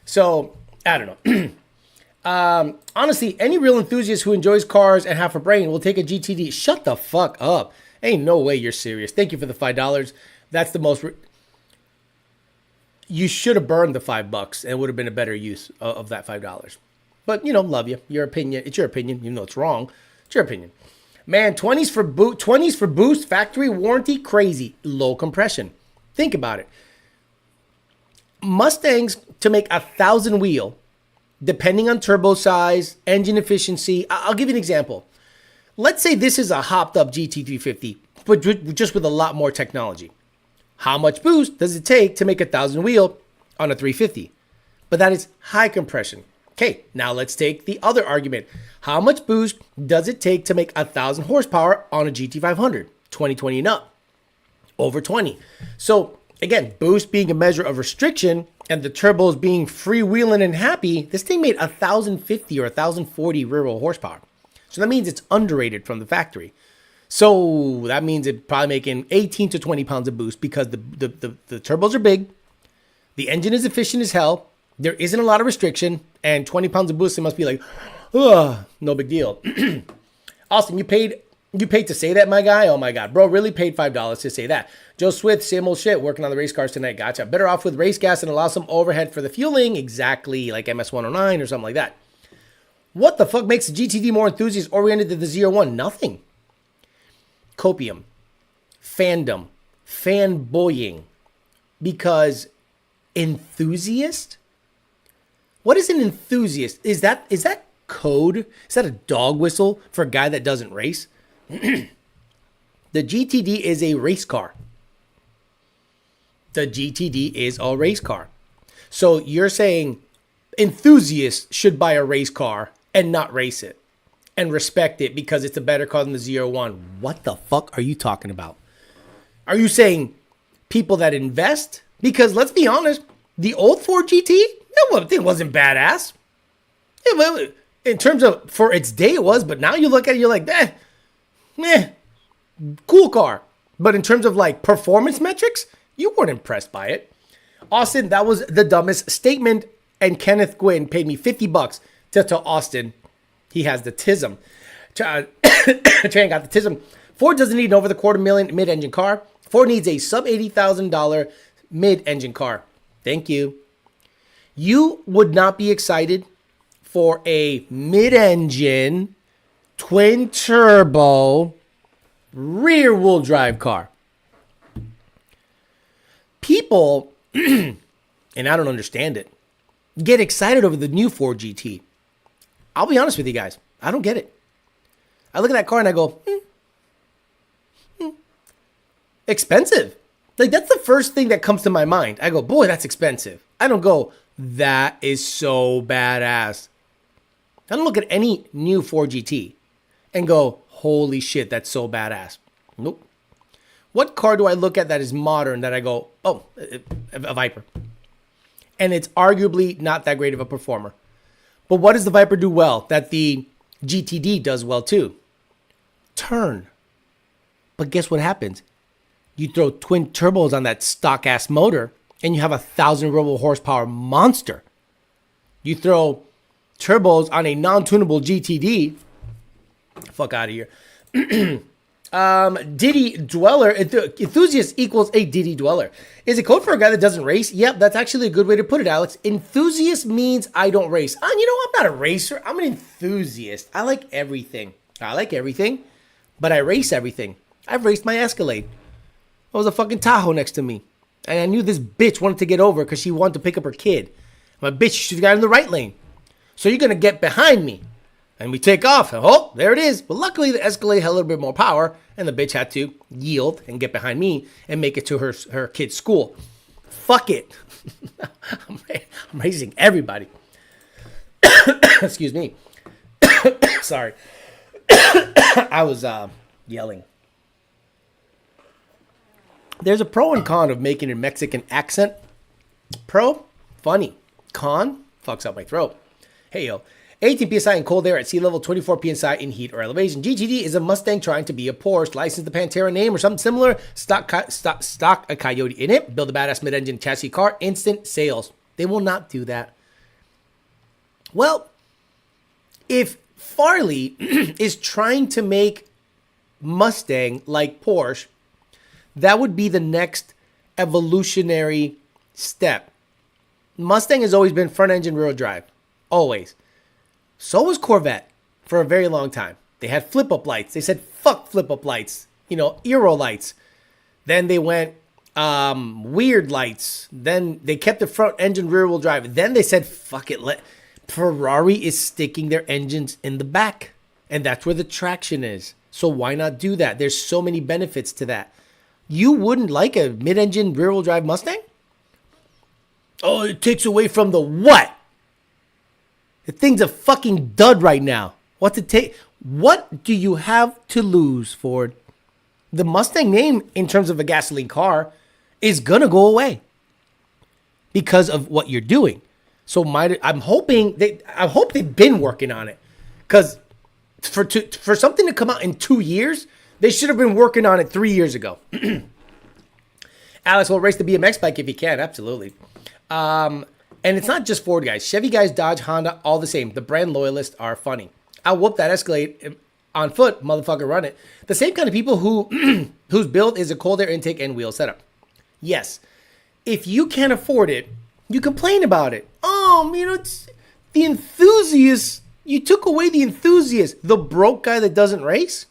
So, I don't know. Honestly, any real enthusiast who enjoys cars and half a brain will take a GTD. Shut the fuck up. Ain't no way you're serious. Thank you for the $5. That's the most... You should have burned the $5 and it would have been a better use of that $5. But, love you. Your opinion. It's your opinion. You know it's wrong. It's your opinion. Man, 20s for boost, factory warranty, crazy. Low compression. Think about it. Mustangs to make 1,000 wheel, depending on turbo size, engine efficiency. I'll give you an example. Let's say this is a hopped up GT350, but just with a lot more technology. How much boost does it take to make 1,000 wheel on a 350? But that is high compression. Okay, now let's take the other argument. How much boost does it take to make 1,000 horsepower on a GT500? 2020 and up. Over 20. So again, boost being a measure of restriction and the turbos being freewheeling and happy, this thing made 1,050 or 1,040 rear wheel horsepower. So that means it's underrated from the factory. So that means it's probably making 18 to 20 pounds of boost because the turbos are big. The engine is efficient as hell. There isn't a lot of restriction, and 20 pounds of boost, it must be like, no big deal. Austin, you paid to say that, my guy? Oh my God, bro, really paid $5 to say that. Joe Swift, same old shit, working on the race cars tonight. Gotcha. Better off with race gas and allow some overhead for the fueling. Exactly, like MS-109 or something like that. What the fuck makes the GTD more enthusiast-oriented than the ZR1? Nothing. Copium. Fandom. Fanboying. Because enthusiast? What is an enthusiast? Is that code? Is that a dog whistle for a guy that doesn't race? The GTD is a race car. The GTD is a race car. So you're saying enthusiasts should buy a race car and not race it and respect it because it's a better car than the ZR1. What the fuck are you talking about? Are you saying people that invest? Because let's be honest, the old Ford GT, it wasn't badass. In terms of, for its day it was, but now you look at it, you're like, cool car. But in terms of like performance metrics, you weren't impressed by it. Austin, that was the dumbest statement. And Kenneth Gwynn paid me $50 to tell Austin he has the tism. Tran got the tism. Ford doesn't need an over the $250,000 mid-engine car. Ford needs a sub $80,000 mid-engine car. Thank you. You would not be excited for a mid-engine, twin-turbo, rear-wheel drive car. People, and I don't understand it, get excited over the new Ford GT. I'll be honest with you guys. I don't get it. I look at that car and I go, expensive. Like, that's the first thing that comes to my mind. I go, boy, that's expensive. I don't go, that is so badass. I don't look at any new Ford GT and go, holy shit, that's so badass. Nope. What car do I look at that is modern that I go, oh, a Viper? And it's arguably not that great of a performer. But what does the Viper do well that the GTD does well too? Turn. But guess what happens? You throw twin turbos on that stock ass motor and you have 1,000 robo horsepower monster. You throw turbos on a non-tunable GTD. Fuck out of here. Diddy Dweller. Enthusiast equals a Diddy Dweller. Is it code for a guy that doesn't race? Yep, that's actually a good way to put it, Alex. Enthusiast means I don't race. You know, I'm not a racer. I'm an enthusiast. I like everything. But I race everything. I've raced my Escalade. There was a fucking Tahoe next to me. And I knew this bitch wanted to get over because she wanted to pick up her kid. My bitch, she should have got in the right lane. So you're going to get behind me. And we take off. Oh, there it is. But luckily, the Escalade had a little bit more power. And the bitch had to yield and get behind me and make it to her kid's school. Fuck it. I'm raising everybody. Excuse me. Sorry. I was yelling. There's a pro and con of making a Mexican accent. Pro, funny. Con, fucks up my throat. Hey, yo. 18 psi in cold air at sea level, 24 psi in heat or elevation. GTD is a Mustang trying to be a Porsche. License the Pantera name or something similar. Stock a Coyote in it. Build a badass mid-engine chassis car. Instant sales. They will not do that. Well, if Farley is trying to make Mustang like Porsche, that would be the next evolutionary step. Mustang has always been front engine rear drive. Always. So was Corvette for a very long time. They had flip-up lights. They said, fuck flip-up lights. You know, Aero lights. Then they went weird lights. Then they kept the front engine rear-wheel drive. Then they said, fuck it. Ferrari is sticking their engines in the back. And that's where the traction is. So why not do that? There's so many benefits to that. You wouldn't like a mid-engine rear-wheel drive Mustang? Oh, it takes away from the what? The thing's a fucking dud right now. What do you have to lose, Ford? The Mustang name, in terms of a gasoline car, is gonna go away because of what you're doing. So I hope they've been working on it, because for something to come out in 2 years, they should have been working on it 3 years ago. Alex will race the BMX bike if he can. Absolutely. And it's not just Ford guys. Chevy guys, Dodge, Honda, all the same. The brand loyalists are funny. I'll whoop that Escalade on foot, motherfucker, run it. The same kind of people who whose build is a cold air intake and wheel setup. Yes. If you can't afford it, you complain about it. Oh, you know, it's the enthusiast. You took away the enthusiast, the broke guy that doesn't race.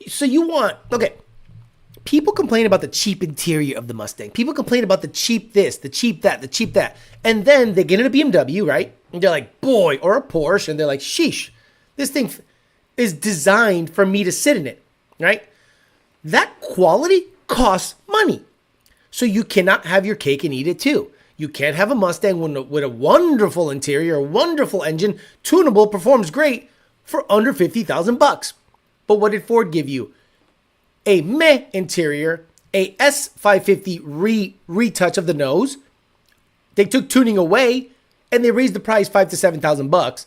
So you want, okay, people complain about the cheap interior of the Mustang. People complain about the cheap this, the cheap that, the cheap that. And then they get in a BMW, right? And they're like, boy, or a Porsche. And they're like, sheesh, this thing is designed for me to sit in it, right? That quality costs money. So you cannot have your cake and eat it too. You can't have a Mustang with a wonderful interior, a wonderful engine, tunable, performs great for under $50,000. But what did Ford give you? A meh interior, a S550 retouch of the nose. They took tuning away and they raised the price $5,000 to $7,000.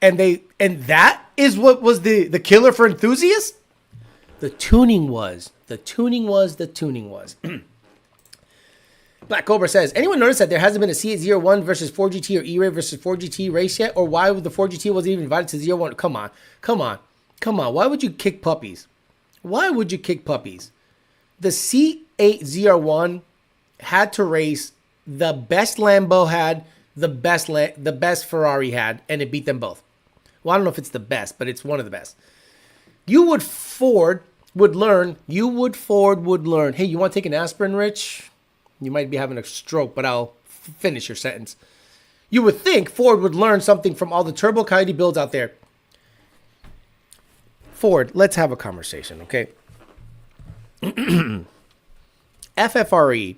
And that is what was the killer for enthusiasts? The tuning was. Black Cobra says, anyone notice that there hasn't been a C8 ZR1 versus 4GT or E-Ray versus 4GT race yet? Or why would the 4GT wasn't even invited to ZR1? Come on. Why would you kick puppies? The C8 ZR1 had to race the best Lambo had, the best Ferrari had, and it beat them both. Well, I don't know if it's the best, but it's one of the best. Ford would learn. Hey, you want to take an aspirin, Rich? You might be having a stroke, but I'll finish your sentence. You would think Ford would learn something from all the Turbo Coyote builds out there. Ford, let's have a conversation, okay? FFRE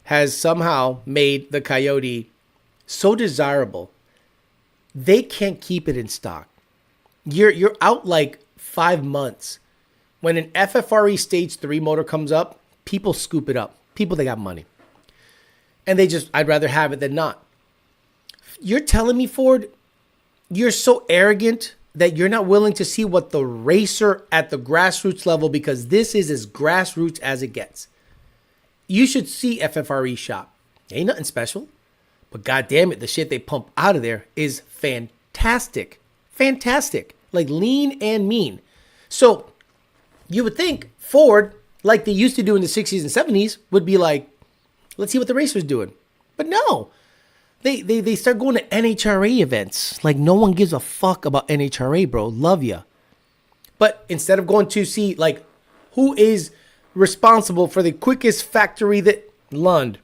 has somehow made the Coyote so desirable, they can't keep it in stock. You're out like 5 months. When an FFRE Stage 3 motor comes up, people scoop it up. People, they got money. And they just, I'd rather have it than not. You're telling me, Ford, you're so arrogant that you're not willing to see what the racer at the grassroots level, because this is as grassroots as it gets. You should see FFRE shop. Ain't nothing special. But God damn it, the shit they pump out of there is fantastic. Fantastic. Like lean and mean. So you would think Ford, like they used to do in the 60s and 70s, would be like, let's see what the racer's doing. But no. They start going to NHRA events. Like no one gives a fuck about NHRA, bro. Love ya. But instead of going to see like who is responsible for the quickest factory that Lund,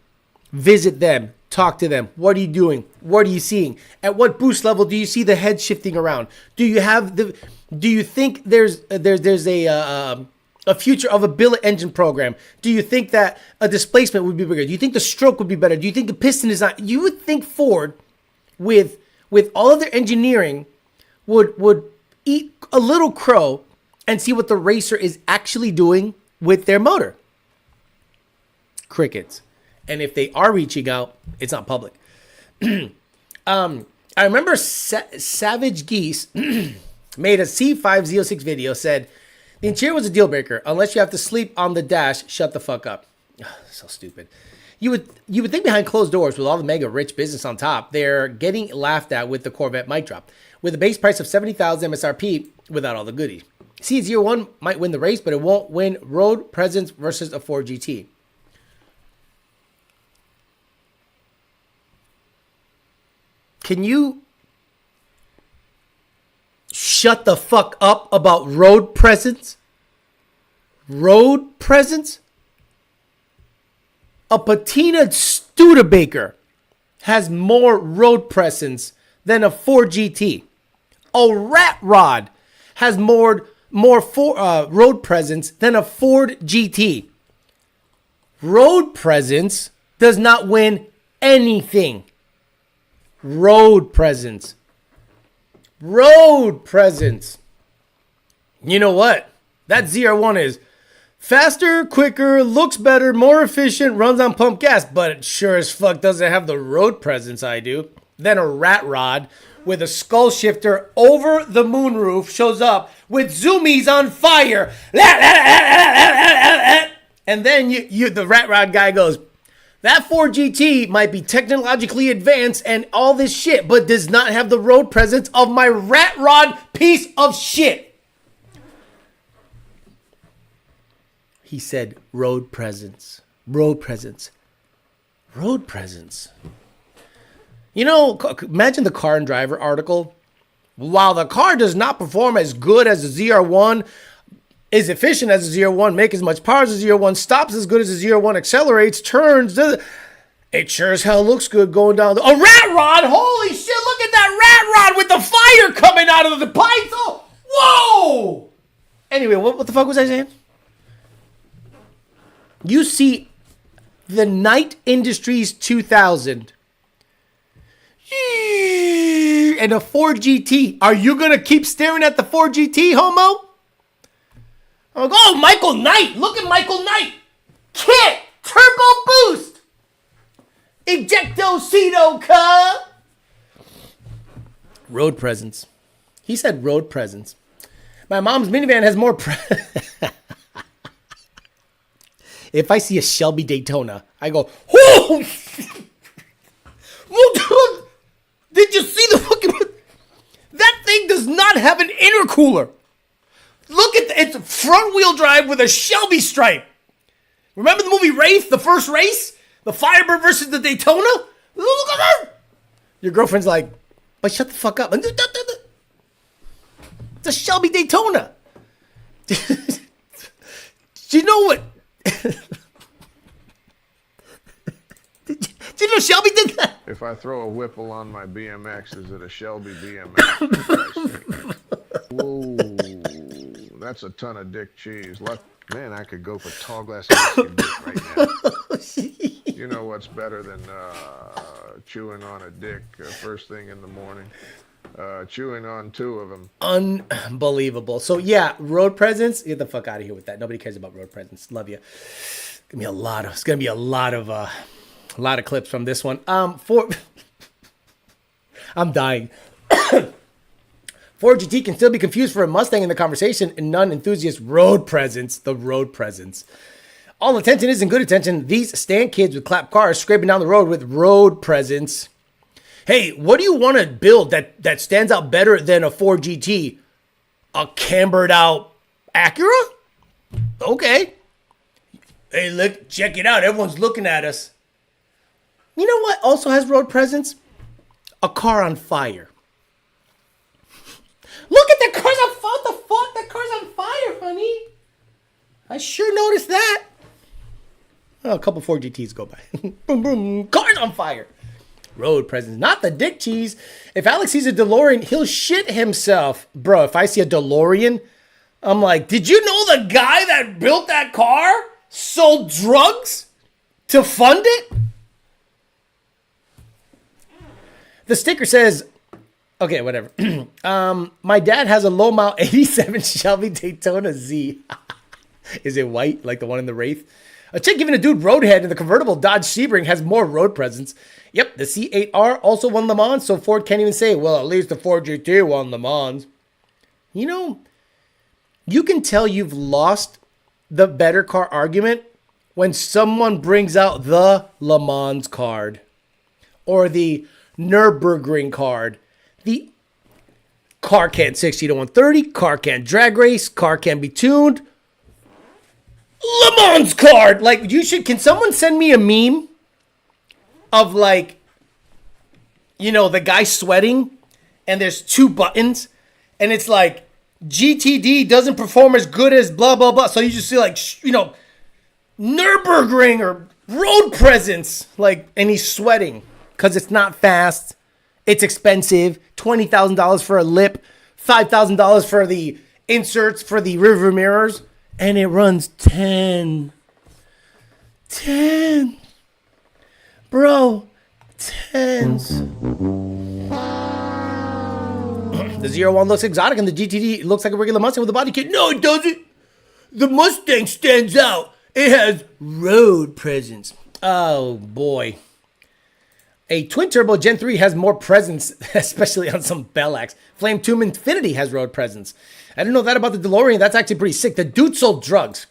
visit them, talk to them. What are you doing? What are you seeing? At what boost level do you see the head shifting around? Do you think there's a future of a billet engine program? Do you think that a displacement would be bigger? Do you think the stroke would be better? Do you think the piston design? You would think Ford, with all of their engineering, would eat a little crow and see what the racer is actually doing with their motor. Crickets. And if they are reaching out, it's not public. I remember Savage Geese made a C5Z06 video, said, the interior was a deal breaker. Unless you have to sleep on the dash, shut the fuck up. So stupid. You would think behind closed doors with all the mega rich business on top, they're getting laughed at with the Corvette mic drop. With a base price of $70,000 MSRP without all the goodies. ZR1 might win the race, but it won't win road presence versus a Ford GT. Can you shut the fuck up about road presence? Road presence? A patinaed Studebaker has more road presence than a Ford GT. A Rat Rod has more road presence than a Ford GT. Road presence does not win anything. Road presence. Road presence. You know what? That ZR1 is faster, quicker, looks better, more efficient, runs on pump gas, but it sure as fuck doesn't have the road presence I do. Then a Rat Rod with a skull shifter over the moonroof shows up with zoomies on fire. And then the Rat Rod guy goes, that Ford GT might be technologically advanced and all this shit, but does not have the road presence of my Rat Rod piece of shit. He said road presence. Road presence. Road presence. You know, imagine the Car and Driver article. While the car does not perform as good as the ZR1, is efficient as a ZR1, make as much power as a ZR1, stops as good as a ZR1, accelerates, turns. It sure as hell looks good going down. A Rat Rod? Holy shit, look at that Rat Rod with the fire coming out of the pipes. Oh, whoa! Anyway, what the fuck was I saying? You see the Knight Industries 2000 and a Ford GT. Are you going to keep staring at the Ford GT, homo? I'm like, oh, Michael Knight. Look at Michael Knight. Kit. Turbo boost. Ejecto-cedo, cuh. Road presence. He said road presence. My mom's minivan has more If I see a Shelby Daytona, I go, oh! Did you see the fucking... That thing does not have an intercooler. Look at it's front wheel drive with a Shelby stripe. Remember the movie Wraith, the first race? The Firebird versus the Daytona? Look at that. Your girlfriend's like, but shut the fuck up. It's a Shelby Daytona. Do you know what? You know, Shelby did that. If I throw a Whipple on my BMX, is it a Shelby BMX? Whoa, that's a ton of dick cheese. Man, I could go for tall glass whiskey dick right now. You know what's better than chewing on a dick first thing in the morning? Chewing on two of them. Unbelievable. So yeah, road presence. Get the fuck out of here with that. Nobody cares about road presence. Love you. It's gonna be a lot of clips from this one. I'm dying. Ford GT can still be confused for a Mustang in the conversation and non-enthusiast road presence. The road presence. All attention isn't good attention. These stand kids with clap cars scraping down the road with road presence. Hey, what do you want to build that stands out better than a Ford GT? A cambered out Acura? Okay. Hey, look, check it out. Everyone's looking at us. You know what also has road presence? A car on fire. Look at the car's on fire. What the fuck? That car's on fire, honey. I sure noticed that. Oh, a couple Ford GTs go by. Boom, boom. Car's on fire. Road presence. Not the dick cheese. If Alex sees a DeLorean, he'll shit himself. Bro, if I see a DeLorean, I'm like, did you know the guy that built that car sold drugs to fund it? The sticker says, okay, whatever. My dad has a low mile 87 Shelby Daytona Z. Is it white, like the one in the Wraith? A chick giving a dude roadhead in the convertible Dodge Sebring has more road presence. Yep, the C8R also won Le Mans, so Ford can't even say, well, at least the Ford GT won Le Mans. You know, you can tell you've lost the better car argument when someone brings out the Le Mans card or the Nurburgring card. The car can't 60 to 130, car can't drag race, car can be tuned. Le Mans card! Like, can someone send me a meme of, like, you know, the guy sweating and there's two buttons and it's like, GTD doesn't perform as good as blah, blah, blah. So you just see, like, you know, Nurburgring or road presence, like, and he's sweating because it's not fast. It's expensive. $20,000 for a lip, $5,000 for the inserts for the rear mirrors, and it runs 10. Bro, 10s. The ZR1 looks exotic and the GTD looks like a regular Mustang with a body kit. No, it doesn't. The Mustang stands out. It has road presence. Oh, boy. A twin-turbo Gen 3 has more presence, especially on some Bellax. Flame Tomb Infinity has road presence. I didn't know that about the DeLorean. That's actually pretty sick. The dude sold drugs.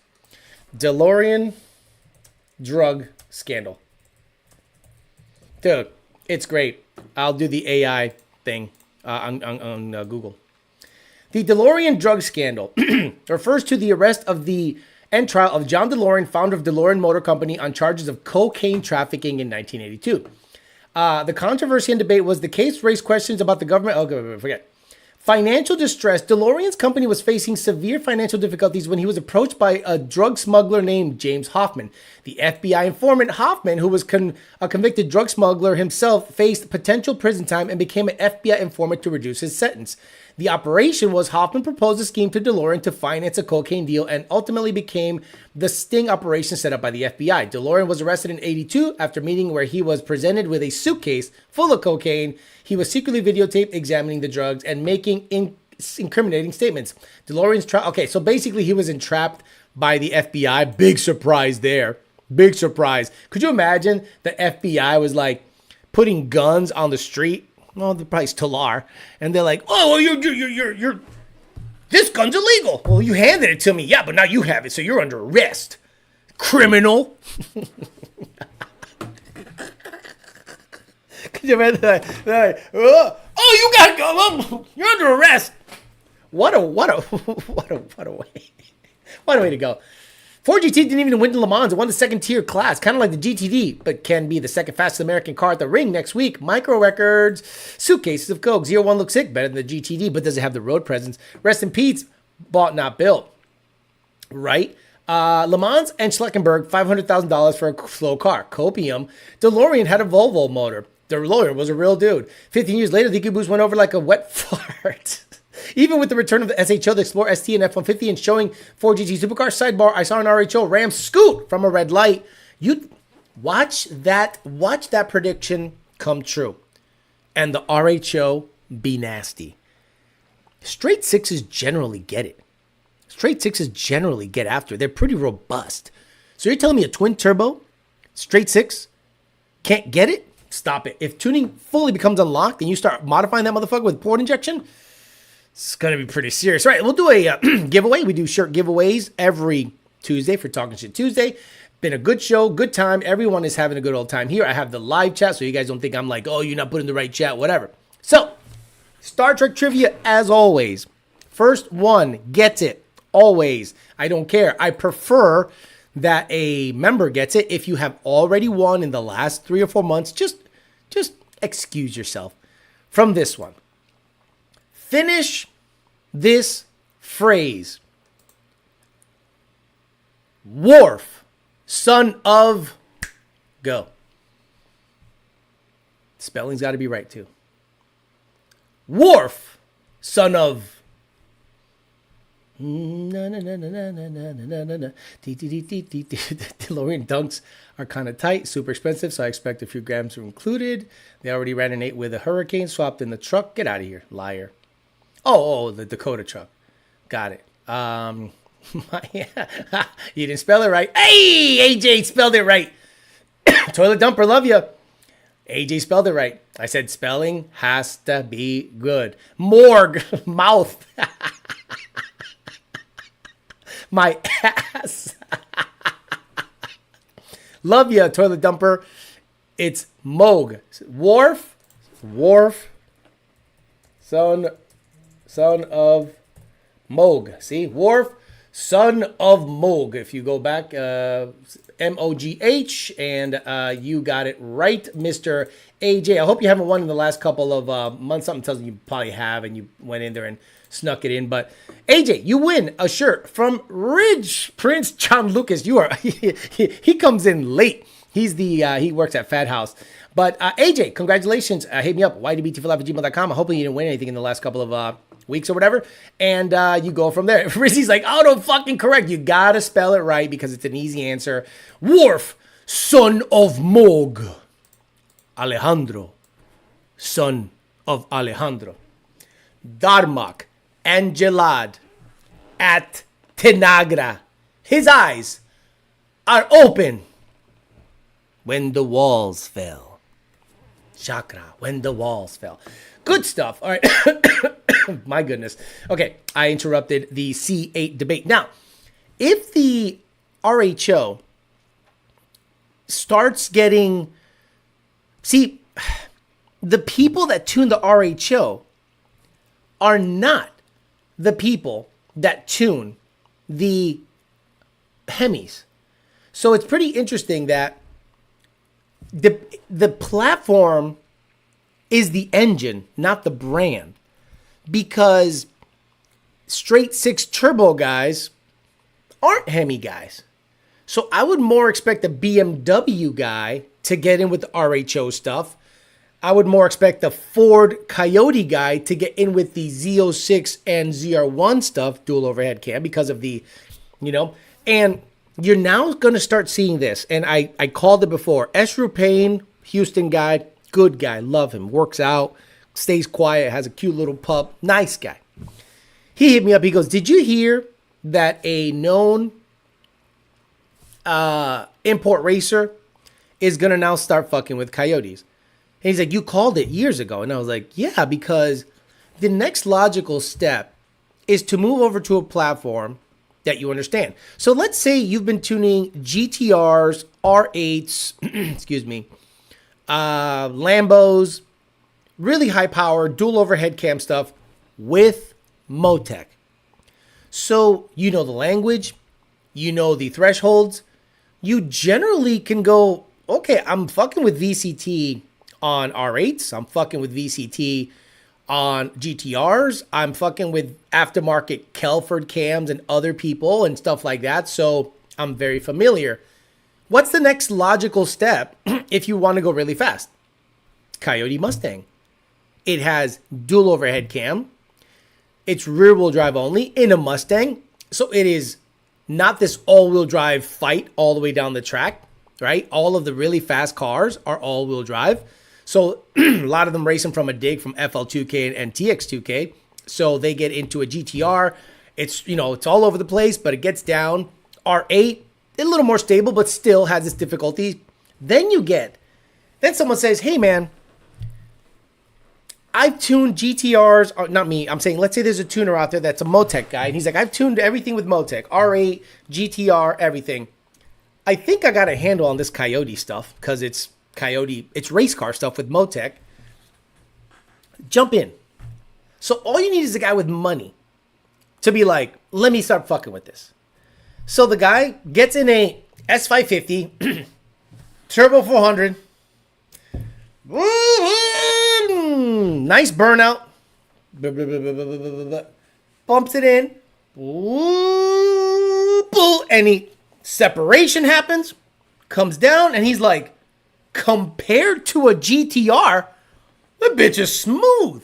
DeLorean drug scandal. Dude, it's great. I'll do the AI thing on Google. The DeLorean drug scandal refers to the arrest of the and trial of John DeLorean, founder of DeLorean Motor Company, on charges of cocaine trafficking in 1982. The controversy and debate was the case raised questions about the government. Okay, forget. Financial distress. DeLorean's company was facing severe financial difficulties when he was approached by a drug smuggler named James Hoffman. The FBI informant Hoffman, who was a convicted drug smuggler himself, faced potential prison time and became an FBI informant to reduce his sentence. The operation was Hoffman proposed a scheme to DeLorean to finance a cocaine deal and ultimately became the sting operation set up by the FBI. DeLorean was arrested in 1982 after a meeting where he was presented with a suitcase full of cocaine. He was secretly videotaped examining the drugs and making incriminating statements. DeLorean's trial. Okay, so basically he was entrapped by the FBI. Big surprise there. Big surprise. Could you imagine the FBI was like putting guns on the street? Well, the price Talar, and they're like, "Oh, well, you're this gun's illegal." Well, you handed it to me, yeah, but now you have it, so you're under arrest, criminal. Could you imagine that? Oh, you got to go. You're under arrest. What a way to go. Ford GT didn't even win the Le Mans. It won the second tier class, kind of like the GTD, but can be the second fastest American car at the ring next week. Micro records, suitcases of coke. ZR1 looks sick, better than the GTD, but doesn't have the road presence. Rest in peace, bought not built. Right? Le Mans and Schleckenberg, $500,000 for a slow car. Copium. DeLorean had a Volvo motor. DeLorean was a real dude. 15 years later, the EcoBoost went over like a wet fart. Even with the return of the SHO, the Explorer ST and F-150 and showing 4GT supercar sidebar, I saw an RHO Ram scoot from a red light. You watch that prediction come true. And the RHO be nasty. Straight sixes generally get it. Straight sixes generally get after. They're pretty robust. So you're telling me a twin turbo, straight six, can't get it? Stop it. If tuning fully becomes unlocked and you start modifying that motherfucker with port injection, it's going to be pretty serious. All right, we'll do a giveaway. We do shirt giveaways every Tuesday for Talking Shit Tuesday. Been a good show, good time. Everyone is having a good old time here. I have the live chat, so you guys don't think I'm like, oh, you're not putting the right chat, whatever. So, Star Trek trivia, as always. First one gets it, always. I don't care. I prefer that a member gets it. If you have already won in the last 3 or 4 months, just excuse yourself from this one. Finish this phrase. Worf, son of... Go. Spelling's got to be right, too. Worf, son of... DeLorean dunks are kind of tight, super expensive, so I expect a few grams are included. They already ran an 8 with a Hurricane, swapped in the truck. Get out of here, liar. Oh, the Dakota truck. Got it. You didn't spell it right. Hey, AJ spelled it right. Toilet dumper, love you. AJ spelled it right. I said spelling has to be good. Morgue, mouth. My ass. Love ya, toilet dumper. It's Moog. Worf, son of Moog. See, Worf, son of Moog. If you go back, M-O-G-H, and you got it right, Mr. AJ. I hope you haven't won in the last couple of months. Something tells me you probably have, and you went in there and snuck it in. But AJ, you win a shirt from Ridge Prince John Lucas. You are he comes in late. He's the he works at Fat House. But AJ, congratulations. Hit me up, ydbtforlife@gmail.com. Hopefully you didn't win anything in the last couple of weeks or whatever. And you go from there. Rizzy's like, auto fucking correct. You gotta spell it right because it's an easy answer. Worf, son of Moog. Alejandro, son of Alejandro. Darmak, Angelad, at Tanagra. His eyes are open when the walls fell. Chakra, when the walls fell. Good stuff. All right. My goodness. Okay, I interrupted the C8 debate. Now, if the RHO starts getting... See, the people that tune the RHO are not the people that tune the HEMIs. So it's pretty interesting that the platform is the engine, not the brand. Because straight 6 turbo guys aren't HEMI guys. So I would more expect a BMW guy to get in with the RHO stuff. I would more expect the Ford Coyote guy to get in with the Z06 and ZR1 stuff, dual overhead cam, because of the, and you're now going to start seeing this. And I called it before. Esru Payne, Houston guy, good guy, love him, works out, stays quiet, has a cute little pup, nice guy. He hit me up. He goes, did you hear that a known import racer is going to now start fucking with Coyotes? And he's like, you called it years ago. And I was like, yeah, because the next logical step is to move over to a platform that you understand. So let's say you've been tuning GTRs, R8s, excuse me, Lambos, really high power, dual overhead cam stuff with Motec. So you know the language, you know the thresholds. You generally can go, okay, I'm fucking with VCT on R8s. I'm fucking with VCT on GTRs. I'm fucking with aftermarket Kelford cams and other people and stuff like that. So I'm very familiar. What's the next logical step if you want to go really fast? Coyote Mustang. It has dual overhead cam. It's rear wheel drive only in a Mustang. So it is not this all wheel drive fight all the way down the track, right? All of the really fast cars are all wheel drive. So a lot of them racing from a dig from FL2K and TX2K. So they get into a GTR. It's, you know, it's all over the place, but it gets down. R8, a little more stable, but still has its difficulties. Then someone says, hey man, I've tuned GTRs, or not me, I'm saying, let's say there's a tuner out there that's a Motec guy. And he's like, I've tuned everything with Motec, R8, GTR, everything. I think I got a handle on this Coyote stuff because it's race car stuff with Motec. Jump in. So all you need is a guy with money to be like, let me start fucking with this. So the guy gets in a S550, Turbo 400, nice burnout, bumps it in, and separation happens, comes down, and he's like, compared to a GTR, the bitch is smooth.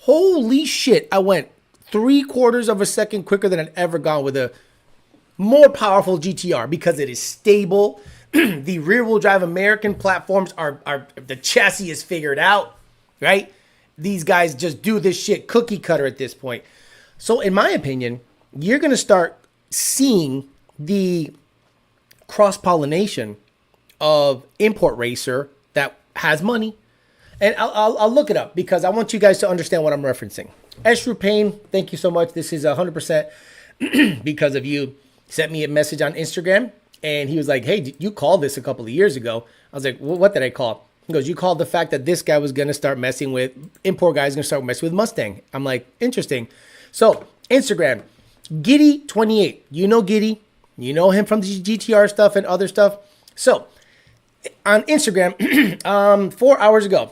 Holy shit, I went 3/4 of a second quicker than I'd ever gone with a more powerful GTR because it is stable. The rear wheel drive American platforms are the chassis is figured out, right? These guys just do this shit cookie cutter at this point. So in my opinion, you're going to start seeing the cross-pollination of import racer that has money. And I'll look it up because I want you guys to understand what I'm referencing. Eshru Payne, thank you so much. This is 100% because of you. Sent me a message on Instagram and he was like, hey, you called this a couple of years ago. I was like, well, what did I call? He goes, you called the fact that this guy was going to start messing with, import guys going to start messing with Mustang. I'm like, interesting. So Instagram, Giddy28. You know Giddy. You know him from the GTR stuff and other stuff. So on Instagram, 4 hours ago,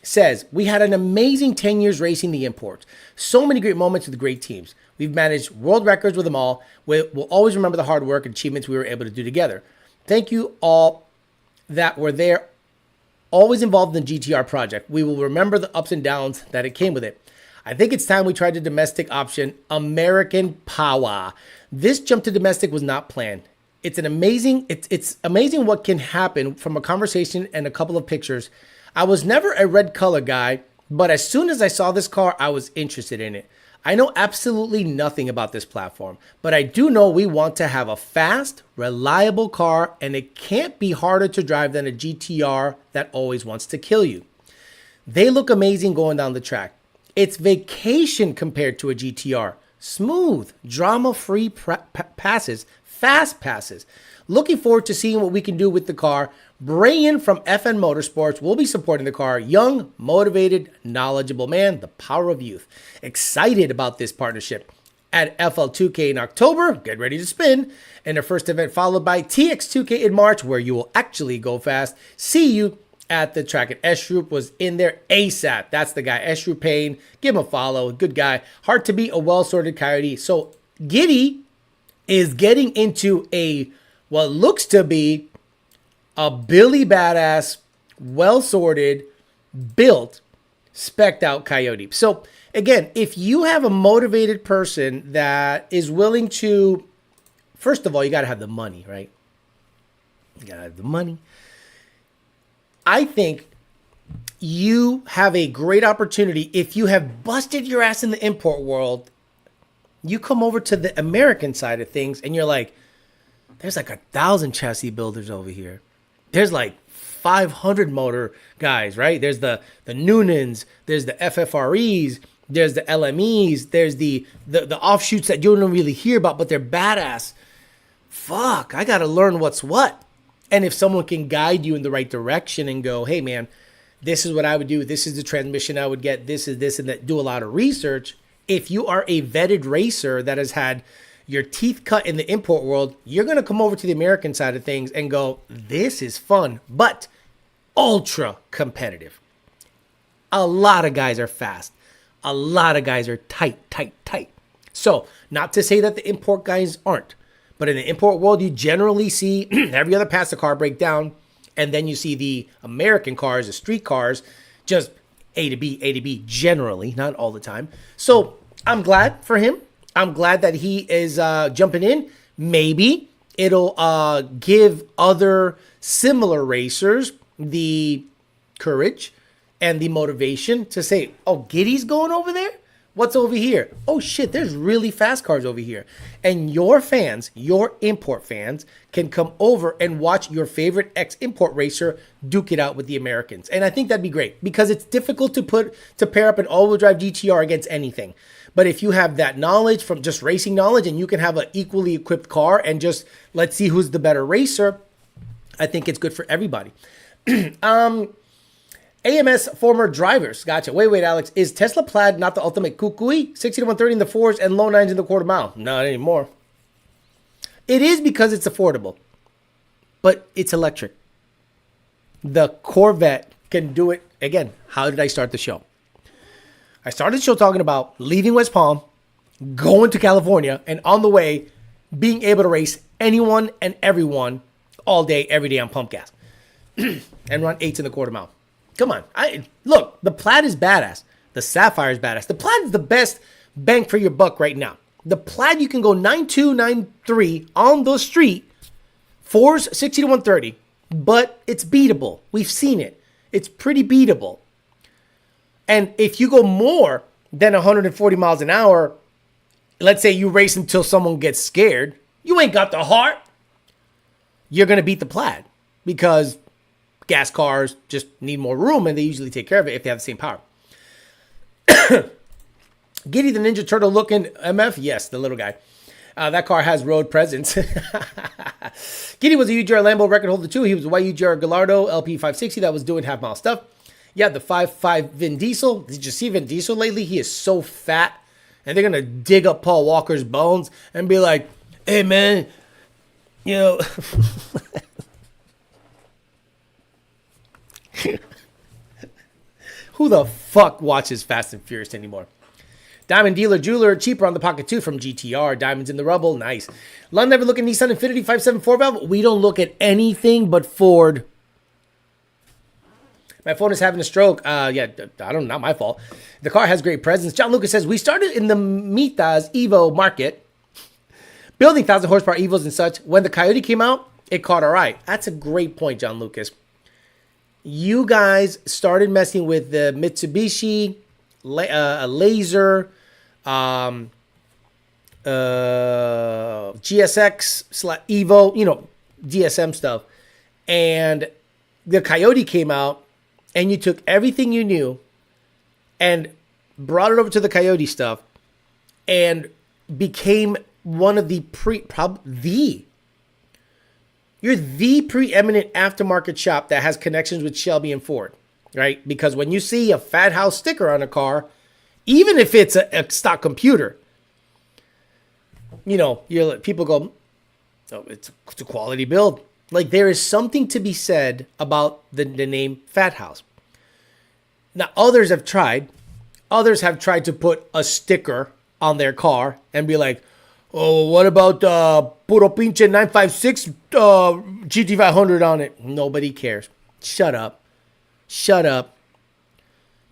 says, we had an amazing 10 years racing the imports. So many great moments with great teams. We've managed world records with them all. We'll always remember the hard work and achievements we were able to do together. Thank you all that were there, always involved in the GTR project. We will remember the ups and downs that it came with it. I think it's time we tried the domestic option, American Power. This jump to domestic was not planned. It's amazing what can happen from a conversation and a couple of pictures. I was never a red color guy, but as soon as I saw this car, I was interested in it. I know absolutely nothing about this platform, but I do know we want to have a fast, reliable car, and it can't be harder to drive than a GTR that always wants to kill you. They look amazing going down the track. It's vacation compared to a GTR. Smooth, drama-free passes, fast passes. Looking forward to seeing what we can do with the car. Brian from FN Motorsports will be supporting the car. Young, motivated, knowledgeable man. The power of youth. Excited about this partnership. At FL2K in October, get ready to spin. And their first event followed by TX2K in March, where you will actually go fast. See you at the track. And Eshru was in there ASAP. That's the guy, Eshru Payne. Give him a follow. Good guy. Hard to beat, a well-sorted coyote. So Giddy is getting into what looks to be a Billy Badass, well-sorted, built, spec'd out coyote. So again, if you have a motivated person that is willing to, first of all, you got to have the money, right? You got to have the money. I think you have a great opportunity if you have busted your ass in the import world. You come over to the American side of things and you're like, there's like 1,000 chassis builders over here. There's like 500 motor guys, right? There's the Noonans, there's the FFREs, there's the LMEs, there's the offshoots that you don't really hear about, but they're badass. Fuck, I got to learn what's what. And if someone can guide you in the right direction and go, hey man, this is what I would do. This is the transmission I would get. This is this and that. Do a lot of research. If you are a vetted racer that has had your teeth cut in the import world, you're going to come over to the American side of things and go, this is fun. But ultra competitive. A lot of guys are fast. A lot of guys are tight. So, not to say that the import guys aren't, but in the import world, you generally see every other passenger car break down, and then you see the American cars, the street cars, just A to B, generally, not all the time. So, I'm glad for him. I'm glad that he is jumping in. Maybe it'll give other similar racers the courage and the motivation to say, oh, Giddy's going over there? What's over here? Oh shit, there's really fast cars over here. And your fans, your import fans, can come over and watch your favorite ex-import racer duke it out with the Americans. And I think that'd be great because it's difficult to pair up an all-wheel drive GTR against anything. But if you have that knowledge from just racing knowledge and you can have an equally equipped car and just let's see who's the better racer, I think it's good for everybody. AMS former drivers. Gotcha. Wait, Alex. Is Tesla Plaid not the ultimate kukui? 60 to 130 in the 4s and low 9s in the quarter mile. Not anymore. It is because it's affordable. But it's electric. The Corvette can do it. Again, how did I start the show? I started the show talking about leaving West Palm, going to California, and on the way, being able to race anyone and everyone all day, every day on pump gas. And run 8s in the quarter mile. Come on. Look, the Plaid is badass. The Sapphire is badass. The Plaid is the best bang for your buck right now. The Plaid, you can go 9.2, 9.3 on the street, 4s, 60 to 130, but it's beatable. We've seen it. It's pretty beatable. And if you go more than 140 miles an hour, let's say you race until someone gets scared, you ain't got the heart. You're going to beat the Plaid because gas cars just need more room, and they usually take care of it if they have the same power. Giddy the Ninja Turtle looking MF? Yes, the little guy. That car has road presence. Giddy was a UGR Lambo record holder too. He was a white UGR Gallardo LP 560 that was doing half-mile stuff. Yeah, the 5.5 Vin Diesel. Did you see Vin Diesel lately? He is so fat, and they're going to dig up Paul Walker's bones and be like, hey, man, you know... Who the fuck watches Fast and Furious anymore? Diamond Dealer Jeweler, cheaper on the pocket too from GTR. Diamonds in the rubble, nice. London never look at Nissan Infiniti 5.7 valve. We don't look at anything but Ford. My phone is having a stroke. Yeah, I don't know, not my fault. The car has great presence. John Lucas says, we started in the Mitas Evo market, building 1,000 horsepower Evos and such. When the Coyote came out, it caught our eye. That's a great point, John Lucas. You guys started messing with the Mitsubishi, Laser, GSX, Evo, DSM stuff. And the Coyote came out, and you took everything you knew and brought it over to the Coyote stuff and became one of you're the preeminent aftermarket shop that has connections with Shelby and Ford, right? Because when you see a Fat House sticker on a car, even if it's a stock computer, people go, oh, it's a quality build. Like, there is something to be said about the name Fat House. Now, others have tried. Others have tried to put a sticker on their car and be like, oh, what about puro pinche 956 GT500 on it? Nobody cares. Shut up.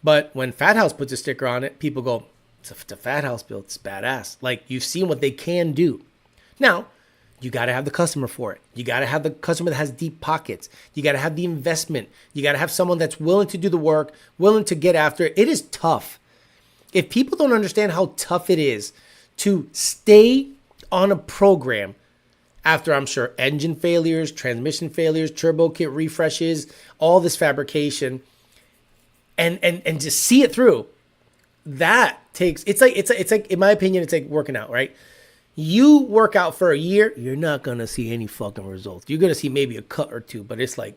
But when Fat House puts a sticker on it, people go, it's a Fat House build. It's badass. Like, you've seen what they can do. Now, you got to have the customer for it. You got to have the customer that has deep pockets. You got to have the investment. You got to have someone that's willing to do the work, willing to get after it. It is tough. If people don't understand how tough it is to stay on a program after, I'm sure, engine failures, transmission failures, turbo kit refreshes, all this fabrication, and just see it through, that takes, it's like, in my opinion, it's like working out, right? You work out for a year, you're not going to see any fucking results. You're going to see maybe a cut or two, but it's like,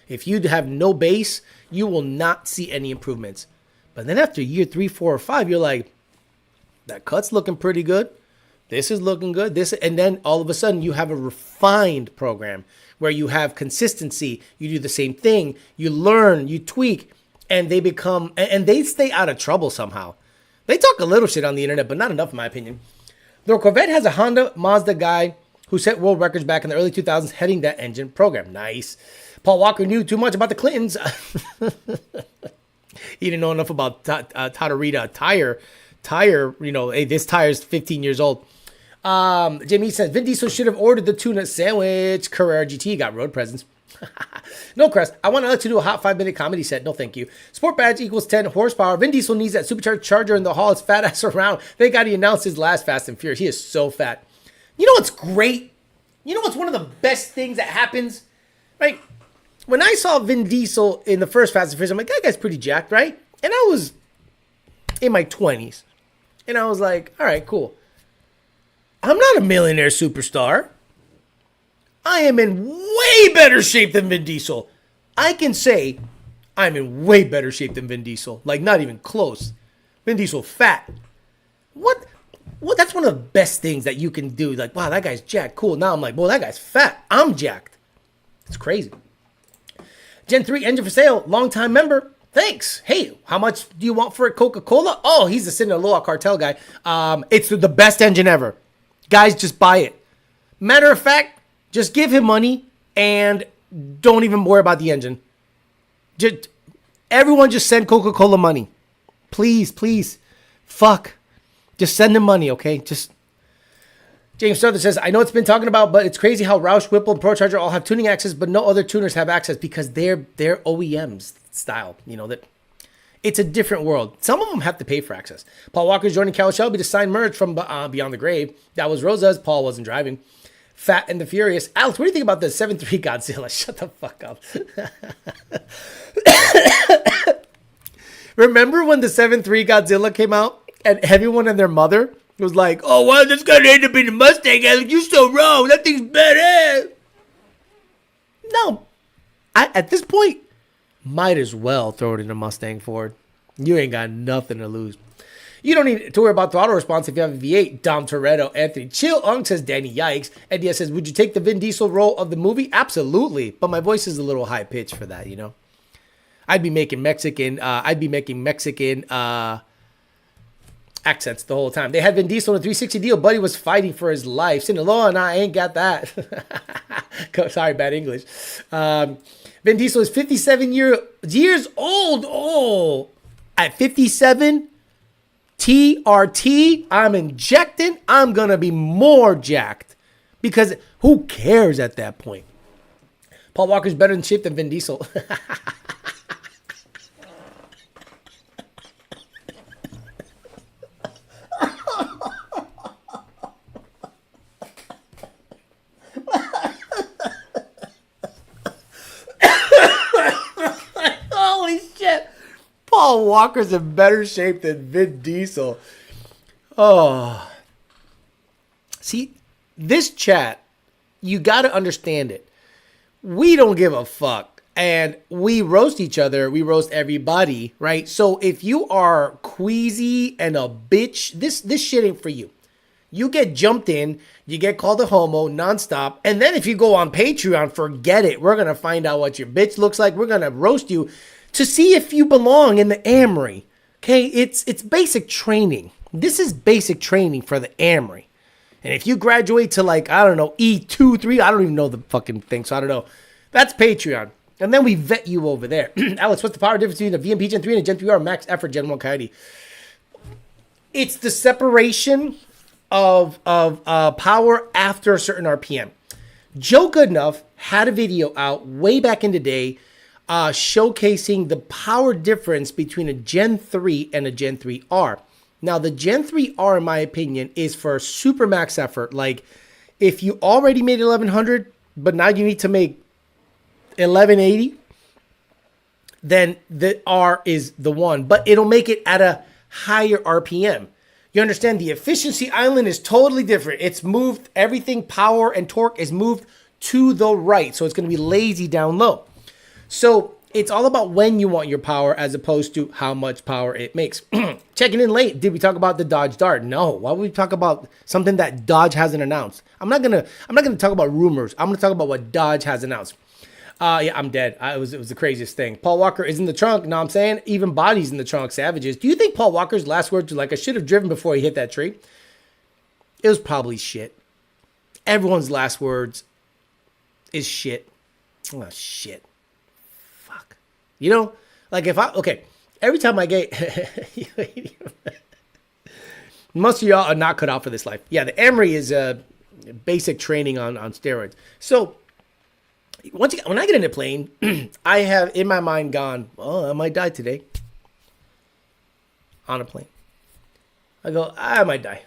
if you have no base, you will not see any improvements. But then after year 3, 4, or 5, you're like, that cut's looking pretty good. This is looking good. And then all of a sudden you have a refined program where you have consistency. You do the same thing. You learn, you tweak, and they become, and they stay out of trouble somehow. They talk a little shit on the internet, but not enough in my opinion. The Corvette has a Honda Mazda guy who set world records back in the early 2000s heading that engine program. Nice. Paul Walker knew too much about the Clintons. He didn't know enough about how to read a tire. Hey, this tire's 15 years old. Jamie says, Vin Diesel should have ordered the tuna sandwich. Carrera GT got road presents. No, Crest, I want to let you do a hot 5-minute comedy set. No, thank you. Sport badge equals 10 horsepower. Vin Diesel needs that supercharged Charger in the hall. His fat ass around. Thank God he announced his last Fast and Furious. He is so fat. You know what's great? You know what's one of the best things that happens? Right? When I saw Vin Diesel in the first Fast and Furious, I'm like, that guy's pretty jacked, right? And I was in my 20s. And I was like, all right, cool. I'm not a millionaire superstar. I am in way better shape than Vin Diesel. I can say I'm in way better shape than Vin Diesel. Like, not even close. Vin Diesel fat. What? That's one of the best things that you can do. Like, wow, that guy's jacked. Cool. Now I'm like, well, that guy's fat. I'm jacked. It's crazy. Gen 3 engine for sale. Long-time member. Thanks. Hey, how much do you want for a Coca-Cola? Oh, he's the Sinaloa cartel guy. It's the best engine ever. Guys, just buy it. Matter of fact, just give him money and don't even worry about the engine. Everyone just send Coca-Cola money. Please, please. Fuck. Just send him money, okay? Just. James Strother says, I know it's been talking about, but it's crazy how Roush, Whipple, and ProCharger all have tuning access, but no other tuners have access because they're OEMs style. You know, that it's a different world. Some of them have to pay for access. Paul Walker's joining Cal Shelby to sign merch from Beyond the Grave. That was Rosa's. Paul wasn't driving. Fat and the Furious. Alex, what do you think about the 7.3 Godzilla? Shut the fuck up. Remember when the 7.3 Godzilla came out and everyone and their mother was like, oh, well, this gonna end up in the Mustang, Alex. You're so wrong. That thing's badass. No. At this point, might as well throw it in a Mustang Ford. You ain't got nothing to lose. You don't need to worry about throttle response if you have a V8. Dom Toretto, Anthony Chill Unk says, Danny Yikes. Eddie says, would you take the Vin Diesel role of the movie? Absolutely. But my voice is a little high pitched for that, you know? I'd be making Mexican accents the whole time. They had Vin Diesel in a 360 deal. Buddy was fighting for his life. Sinaloa, and I ain't got that. Sorry, bad English. Vin Diesel is 57 years old. Oh, at 57, TRT, I'm injecting. I'm going to be more jacked because who cares at that point? Paul Walker's better in shape than Vin Diesel. Holy shit. Paul Walker's in better shape than Vin Diesel. Oh. See, this chat, you got to understand it. We don't give a fuck. And we roast each other. We roast everybody, right? So if you are queasy and a bitch, this shit ain't for you. You get jumped in, you get called a homo nonstop, and then if you go on Patreon, forget it. We're going to find out what your bitch looks like. We're going to roast you to see if you belong in the Amory. Okay, it's basic training. This is basic training for the Amory. And if you graduate to like, I don't know, E2, 3, I don't even know the fucking thing, so I don't know. That's Patreon. And then we vet you over there. Alex, what's the power difference between a VMP Gen 3 and a Gen 3R max effort Gen 1 Coyote? It's the separation of power after a certain RPM. Joe Goodenough had a video out way back in the day showcasing the power difference between a Gen 3 and a Gen 3R. Now, the Gen 3R, in my opinion, is for super max effort. Like, if you already made 1100, but now you need to make 1180, then the R is the one. But it'll make it at a higher RPM. You understand the efficiency island is totally different. It's moved, everything, power and torque is moved to the right. So it's going to be lazy down low. So It's all about when you want your power as opposed to how much power it makes. Checking in late. Did we talk about the Dodge Dart? No. Why would we talk about something that Dodge hasn't announced? I'm not gonna talk about rumors. I'm gonna talk about what Dodge has announced. Yeah, I'm dead. It was the craziest thing. Paul Walker is in the trunk. No, I'm saying even bodies in the trunk. Savages. Do you think Paul Walker's last words were like, "I should have driven before he hit that tree"? It was probably shit. Everyone's last words is shit. Oh shit. Fuck. You know, like every time I get most of y'all are not cut out for this life. Yeah, the Emery is basic training on steroids. So when I get in a plane, I have in my mind gone, oh, I might die today. On a plane. I go, I might die.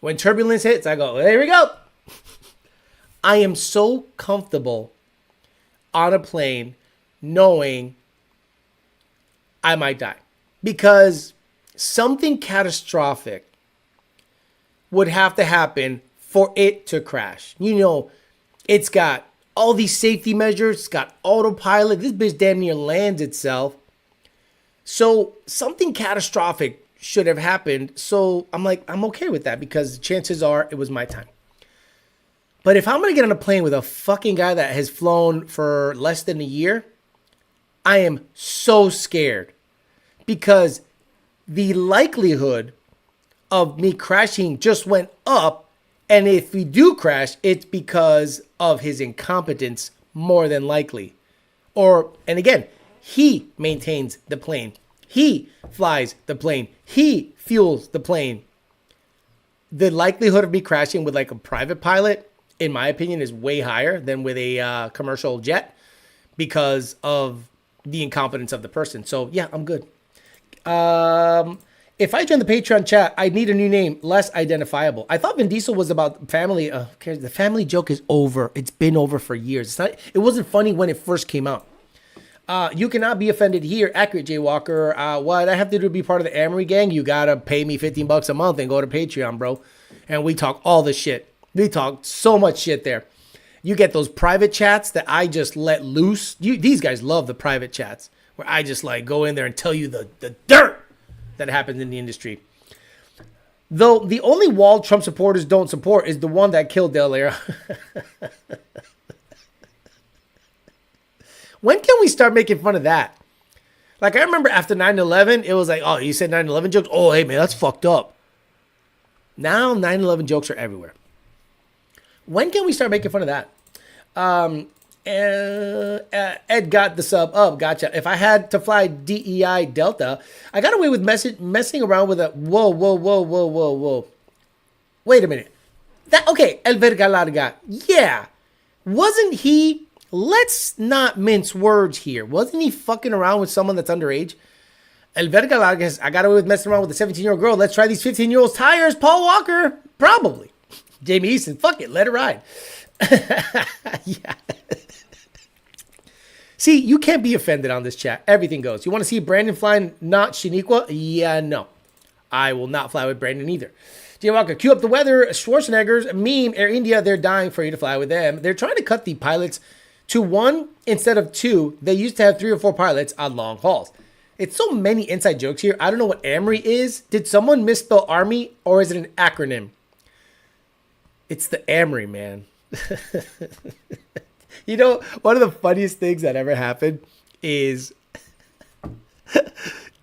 When turbulence hits, I go, there we go. I am so comfortable on a plane knowing I might die. Because something catastrophic would have to happen for it to crash. You know, it's got all these safety measures. It's got autopilot. This bitch damn near lands itself. So something catastrophic should have happened. So I'm like, I'm okay with that because chances are it was my time. But if I'm going to get on a plane with a fucking guy that has flown for less than a year, I am so scared because the likelihood of me crashing just went up. And if we do crash, it's because of his incompetence, more than likely. And again, he maintains the plane. He flies the plane. He fuels the plane. The likelihood of me crashing with like a private pilot, in my opinion, is way higher than with a commercial jet because of the incompetence of the person. So yeah, I'm good. If I join the Patreon chat, I need a new name, less identifiable. I thought Vin Diesel was about family. Who cares? The family joke is over. It's been over for years. It wasn't funny when it first came out. You cannot be offended here. Accurate, Jaywalker. What I have to do to be part of the Amory gang? You gotta pay me $15 a month and go to Patreon, bro. And we talk all this shit. We talk so much shit there. You get those private chats that I just let loose. These guys love the private chats where I just like go in there and tell you the dirt that happens in the industry. Though the only wall Trump supporters don't support is the one that killed Del Era. When can we start making fun of that? Like I remember after 9/11, it was like, oh, you said 9/11 jokes? Oh, hey man, that's fucked up. Now 9/11 jokes are everywhere. When can we start making fun of that? Ed got the sub up. Gotcha. If I had to fly DEI Delta, I got away with messing around with a whoa. Wait a minute. Okay, El Verga Larga. Yeah. Wasn't he, let's not mince words here. Wasn't he fucking around with someone that's underage? El Verga Larga, I got away with messing around with a 17-year-old girl. Let's try these 15-year-olds tires. Paul Walker. Probably. Jamie Easton. Fuck it. Let it ride. Yeah. See, you can't be offended on this chat. Everything goes. You want to see Brandon flying not Shaniqua? Yeah, no. I will not fly with Brandon either. Jay Walker, cue up the weather. Schwarzenegger's meme. Air India, they're dying for you to fly with them. They're trying to cut the pilots to one instead of two. They used to have 3 or 4 pilots on long hauls. It's so many inside jokes here. I don't know what Amory is. Did someone misspell Army or is it an acronym? It's the Amory, man. You know, one of the funniest things that ever happened is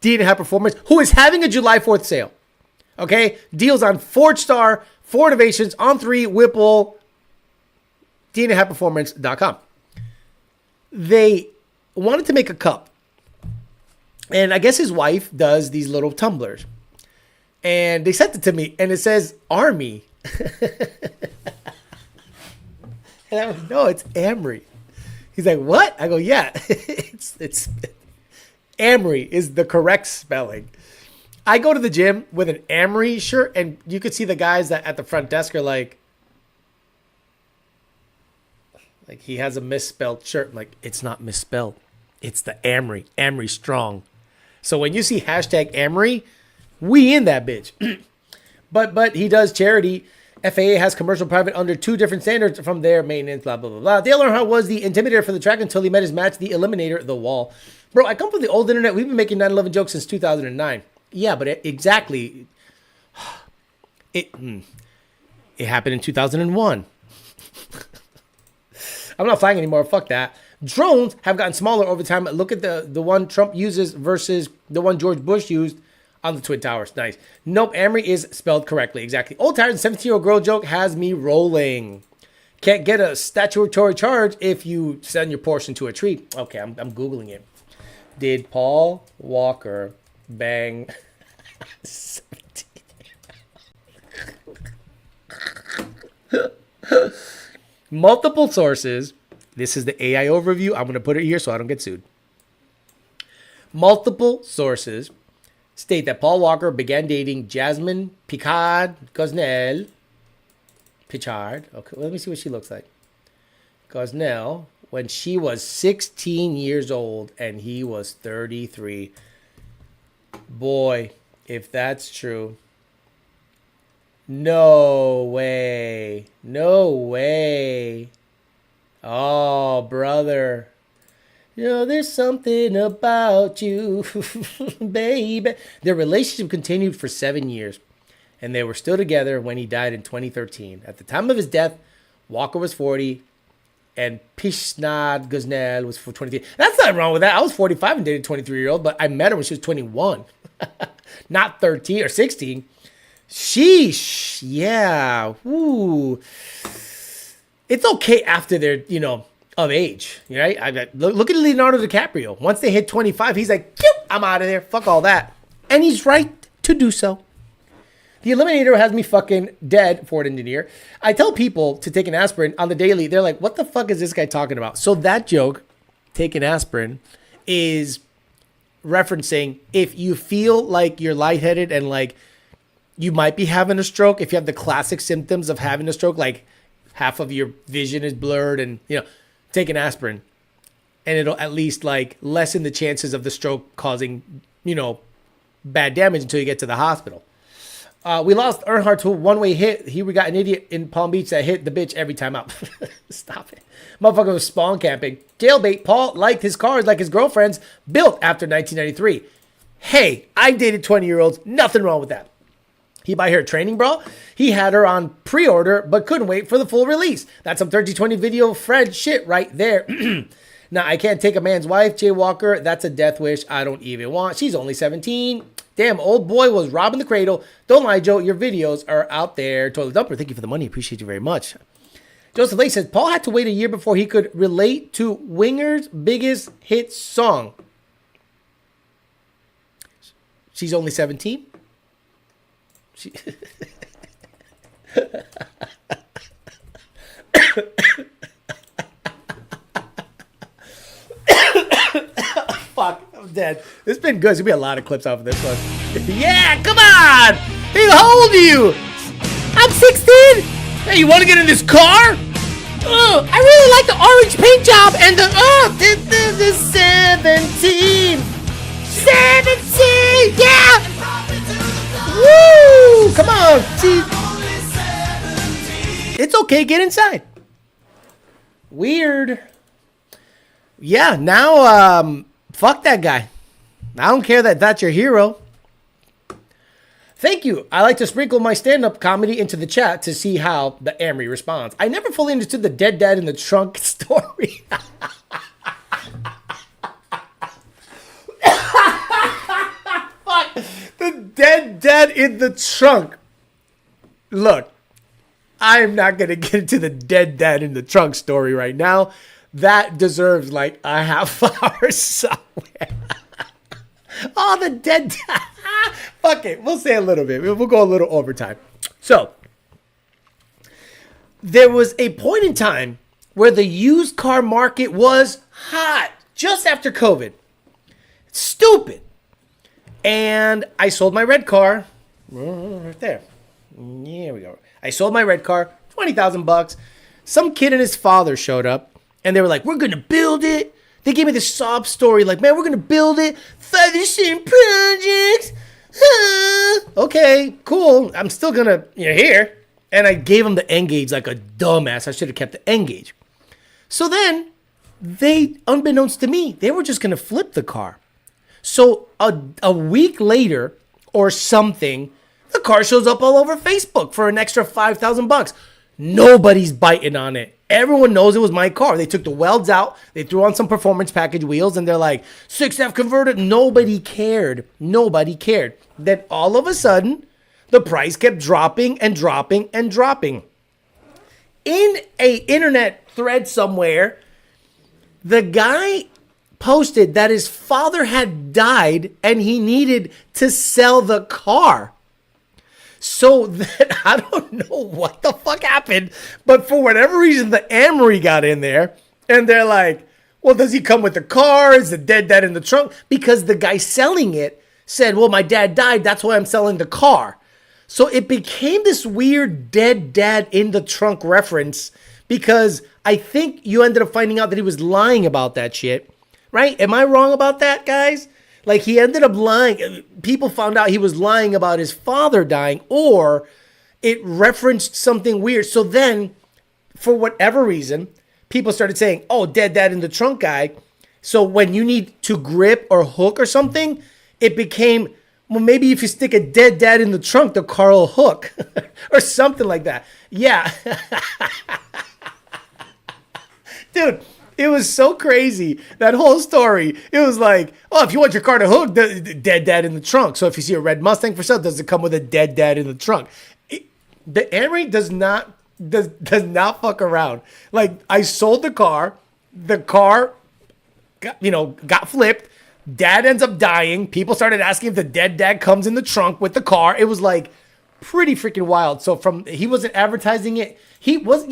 D&H Performance, who is having a July 4th sale. Okay? Deals on Ford Star, Ford Innovations, On3, Whipple, DNHperformance.com. They wanted to make a cup. And I guess his wife does these little tumblers. And they sent it to me, and it says Army. And I was, no, it's Amory. He's like, what? I go, yeah, it's Amory is the correct spelling. I go to the gym with an Amory shirt, and you could see the guys that at the front desk are like he has a misspelled shirt. I'm like, it's not misspelled. It's the Amory. Amory strong. So when you see hashtag Amory, we in that bitch. But he does charity. FAA has commercial private under 2 different standards from their maintenance, blah, blah, blah, blah. Dale Earnhardt was the intimidator for the track until he met his match, the Eliminator, the Wall. Bro, I come from the old internet. We've been making 9/11 jokes since 2009. Yeah, but exactly. It happened in 2001. I'm not flying anymore. Fuck that. Drones have gotten smaller over time. Look at the one Trump uses versus the one George Bush used on the Twin Towers. Nice. Nope, Amory is spelled correctly. Exactly. Old tired 17-year-old girl joke has me rolling. Can't get a statutory charge if you send your portion to a tree. Okay, I'm Googling it. Did Paul Walker bang 17? Multiple sources. This is the AI overview. I'm going to put it here so I don't get sued. Multiple sources state that Paul Walker began dating Jasmine Picard-Gosnell. Pichard. Okay, let me see what she looks like. Gosnell when she was 16 years old and he was 33. Boy, if that's true. No way. No way. Oh, brother. You know, there's something about you, baby. Their relationship continued for 7 years, and they were still together when he died in 2013. At the time of his death, Walker was 40, and Pishnad Gosnell was 23. That's nothing wrong with that. I was 45 and dated a 23-year-old, but I met her when she was 21, not 13 or 16. Sheesh. Yeah. Ooh. It's okay after they're, of age, right? Look at Leonardo DiCaprio. Once they hit 25, he's like, I'm out of there. Fuck all that. And he's right to do so. The Eliminator has me fucking dead, Ford engineer. I tell people to take an aspirin on the daily. They're like, what the fuck is this guy talking about? So that joke, take an aspirin, is referencing if you feel like you're lightheaded and like you might be having a stroke, if you have the classic symptoms of having a stroke, like half of your vision is blurred and, take an aspirin and it'll at least like lessen the chances of the stroke causing, bad damage until you get to the hospital. We lost Earnhardt to a one-way hit. He got an idiot in Palm Beach that hit the bitch every time out. Stop it. Motherfucker was spawn camping. Jailbait. Paul liked his cars like his girlfriends built after 1993. Hey, I dated 20-year-olds. Nothing wrong with that. He buy her a training bra. He had her on pre-order, but couldn't wait for the full release. That's some 1320 video Fred shit right there. Now, I can't take a man's wife, Jay Walker. That's a death wish I don't even want. She's only 17. Damn, old boy was robbing the cradle. Don't lie, Joe. Your videos are out there. Toilet Dumper, thank you for the money. Appreciate you very much. Joseph Lake says, Paul had to wait a year before he could relate to Winger's biggest hit song. She's only 17? Fuck, I'm dead. This has been good. There's gonna be a lot of clips off of this one. Yeah, come on! Hey, how old are you? I'm 16. Hey, you want to get in this car? I really like the orange paint job and the 17. 17, yeah! Woo! Come on, see. It's okay, get inside. Weird. Yeah, now, fuck that guy. I don't care that that's your hero. Thank you. I like to sprinkle my stand-up comedy into the chat to see how the Amory responds. I never fully understood the dead dad in the trunk story. Fuck. The dead dad in the trunk. Look, I'm not going to get into the dead dad in the trunk story right now. That deserves like a half hour somewhere. Oh, the dead dad. Fuck it. We'll say a little bit. We'll go a little overtime. So, there was a point in time where the used car market was hot just after COVID. Stupid. And I sold my red car. Right there. Here we go. I sold my red car, $20,000. Some kid and his father showed up, and they were like, we're going to build it. They gave me this sob story, like, man, we're going to build it. Father-son projects. Okay, cool. I'm still going to, here. And I gave him the N gauge like a dumbass. I should have kept the N gauge. So then they, unbeknownst to me, they were just going to flip the car. So a week later or something, the car shows up all over Facebook for an extra $5,000. Nobody's biting on it. Everyone knows it was my car. They took the welds out. They threw on some performance package wheels, and they're like, 6F converted. Nobody cared. Nobody cared. Then all of a sudden, the price kept dropping and dropping and dropping. In a internet thread somewhere, the guy posted that his father had died and he needed to sell the car. So that I don't know what the fuck happened, but for whatever reason, the Amory got in there and they're like, well, does he come with the car? Is the dead dad in the trunk? Because the guy selling it said, well, my dad died. That's why I'm selling the car. So it became this weird dead dad in the trunk reference because I think you ended up finding out that he was lying about that shit, right? Am I wrong about that, guys? Like, he ended up lying. People found out he was lying about his father dying, or it referenced something weird. So then, for whatever reason, people started saying, oh, dead dad in the trunk guy. So when you need to grip or hook or something, it became, well, maybe if you stick a dead dad in the trunk, the car will hook or something like that. Yeah. Dude. It was so crazy, that whole story. It was like, oh, if you want your car to hook, the dead dad in the trunk. So if you see a red Mustang for sale, does it come with a dead dad in the trunk? The Amory does not fuck around. Like, I sold the car got flipped. Dad ends up dying. People started asking if the dead dad comes in the trunk with the car. It was like pretty freaking wild. So he wasn't advertising it. He was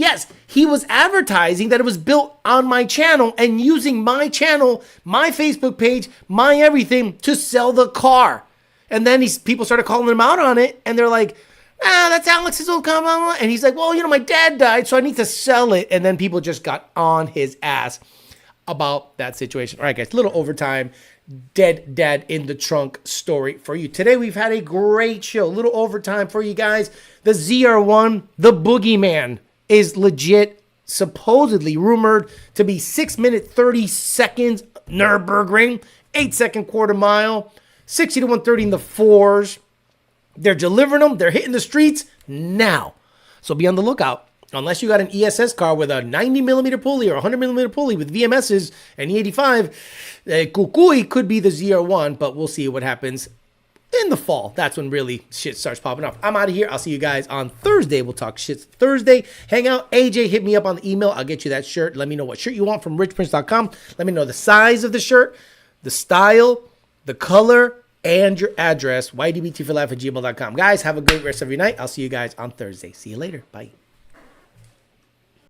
advertising that it was built on my channel and using my channel, my Facebook page, my everything to sell the car. And then people started calling him out on it, and they're like, that's Alex's old car. And he's like, well, my dad died, so I need to sell it. And then people just got on his ass about that situation. All right, guys, little overtime. Dead dad in the trunk story for you. Today we've had a great show. Little overtime for you guys. The ZR1, the Boogeyman, is legit, supposedly rumored to be 6 minute 30 seconds Nurburgring, 8-second quarter mile, 60 to 130 in the fours. They're delivering them. They're hitting the streets now. So be on the lookout. Unless you got an ESS car with a 90 millimeter pulley or 100 millimeter pulley with VMSs and E85, Kukui could be the ZR1, but we'll see what happens in the fall. That's when really shit starts popping off. I'm out of here. I'll see you guys on Thursday. We'll talk shit Thursday. Hang out. AJ, hit me up on the email. I'll get you that shirt. Let me know what shirt you want from richprince.com. Let me know the size of the shirt, the style, the color, and your address. ydbt4life@gmail.com. Guys, have a great rest of your night. I'll see you guys on Thursday. See you later. Bye.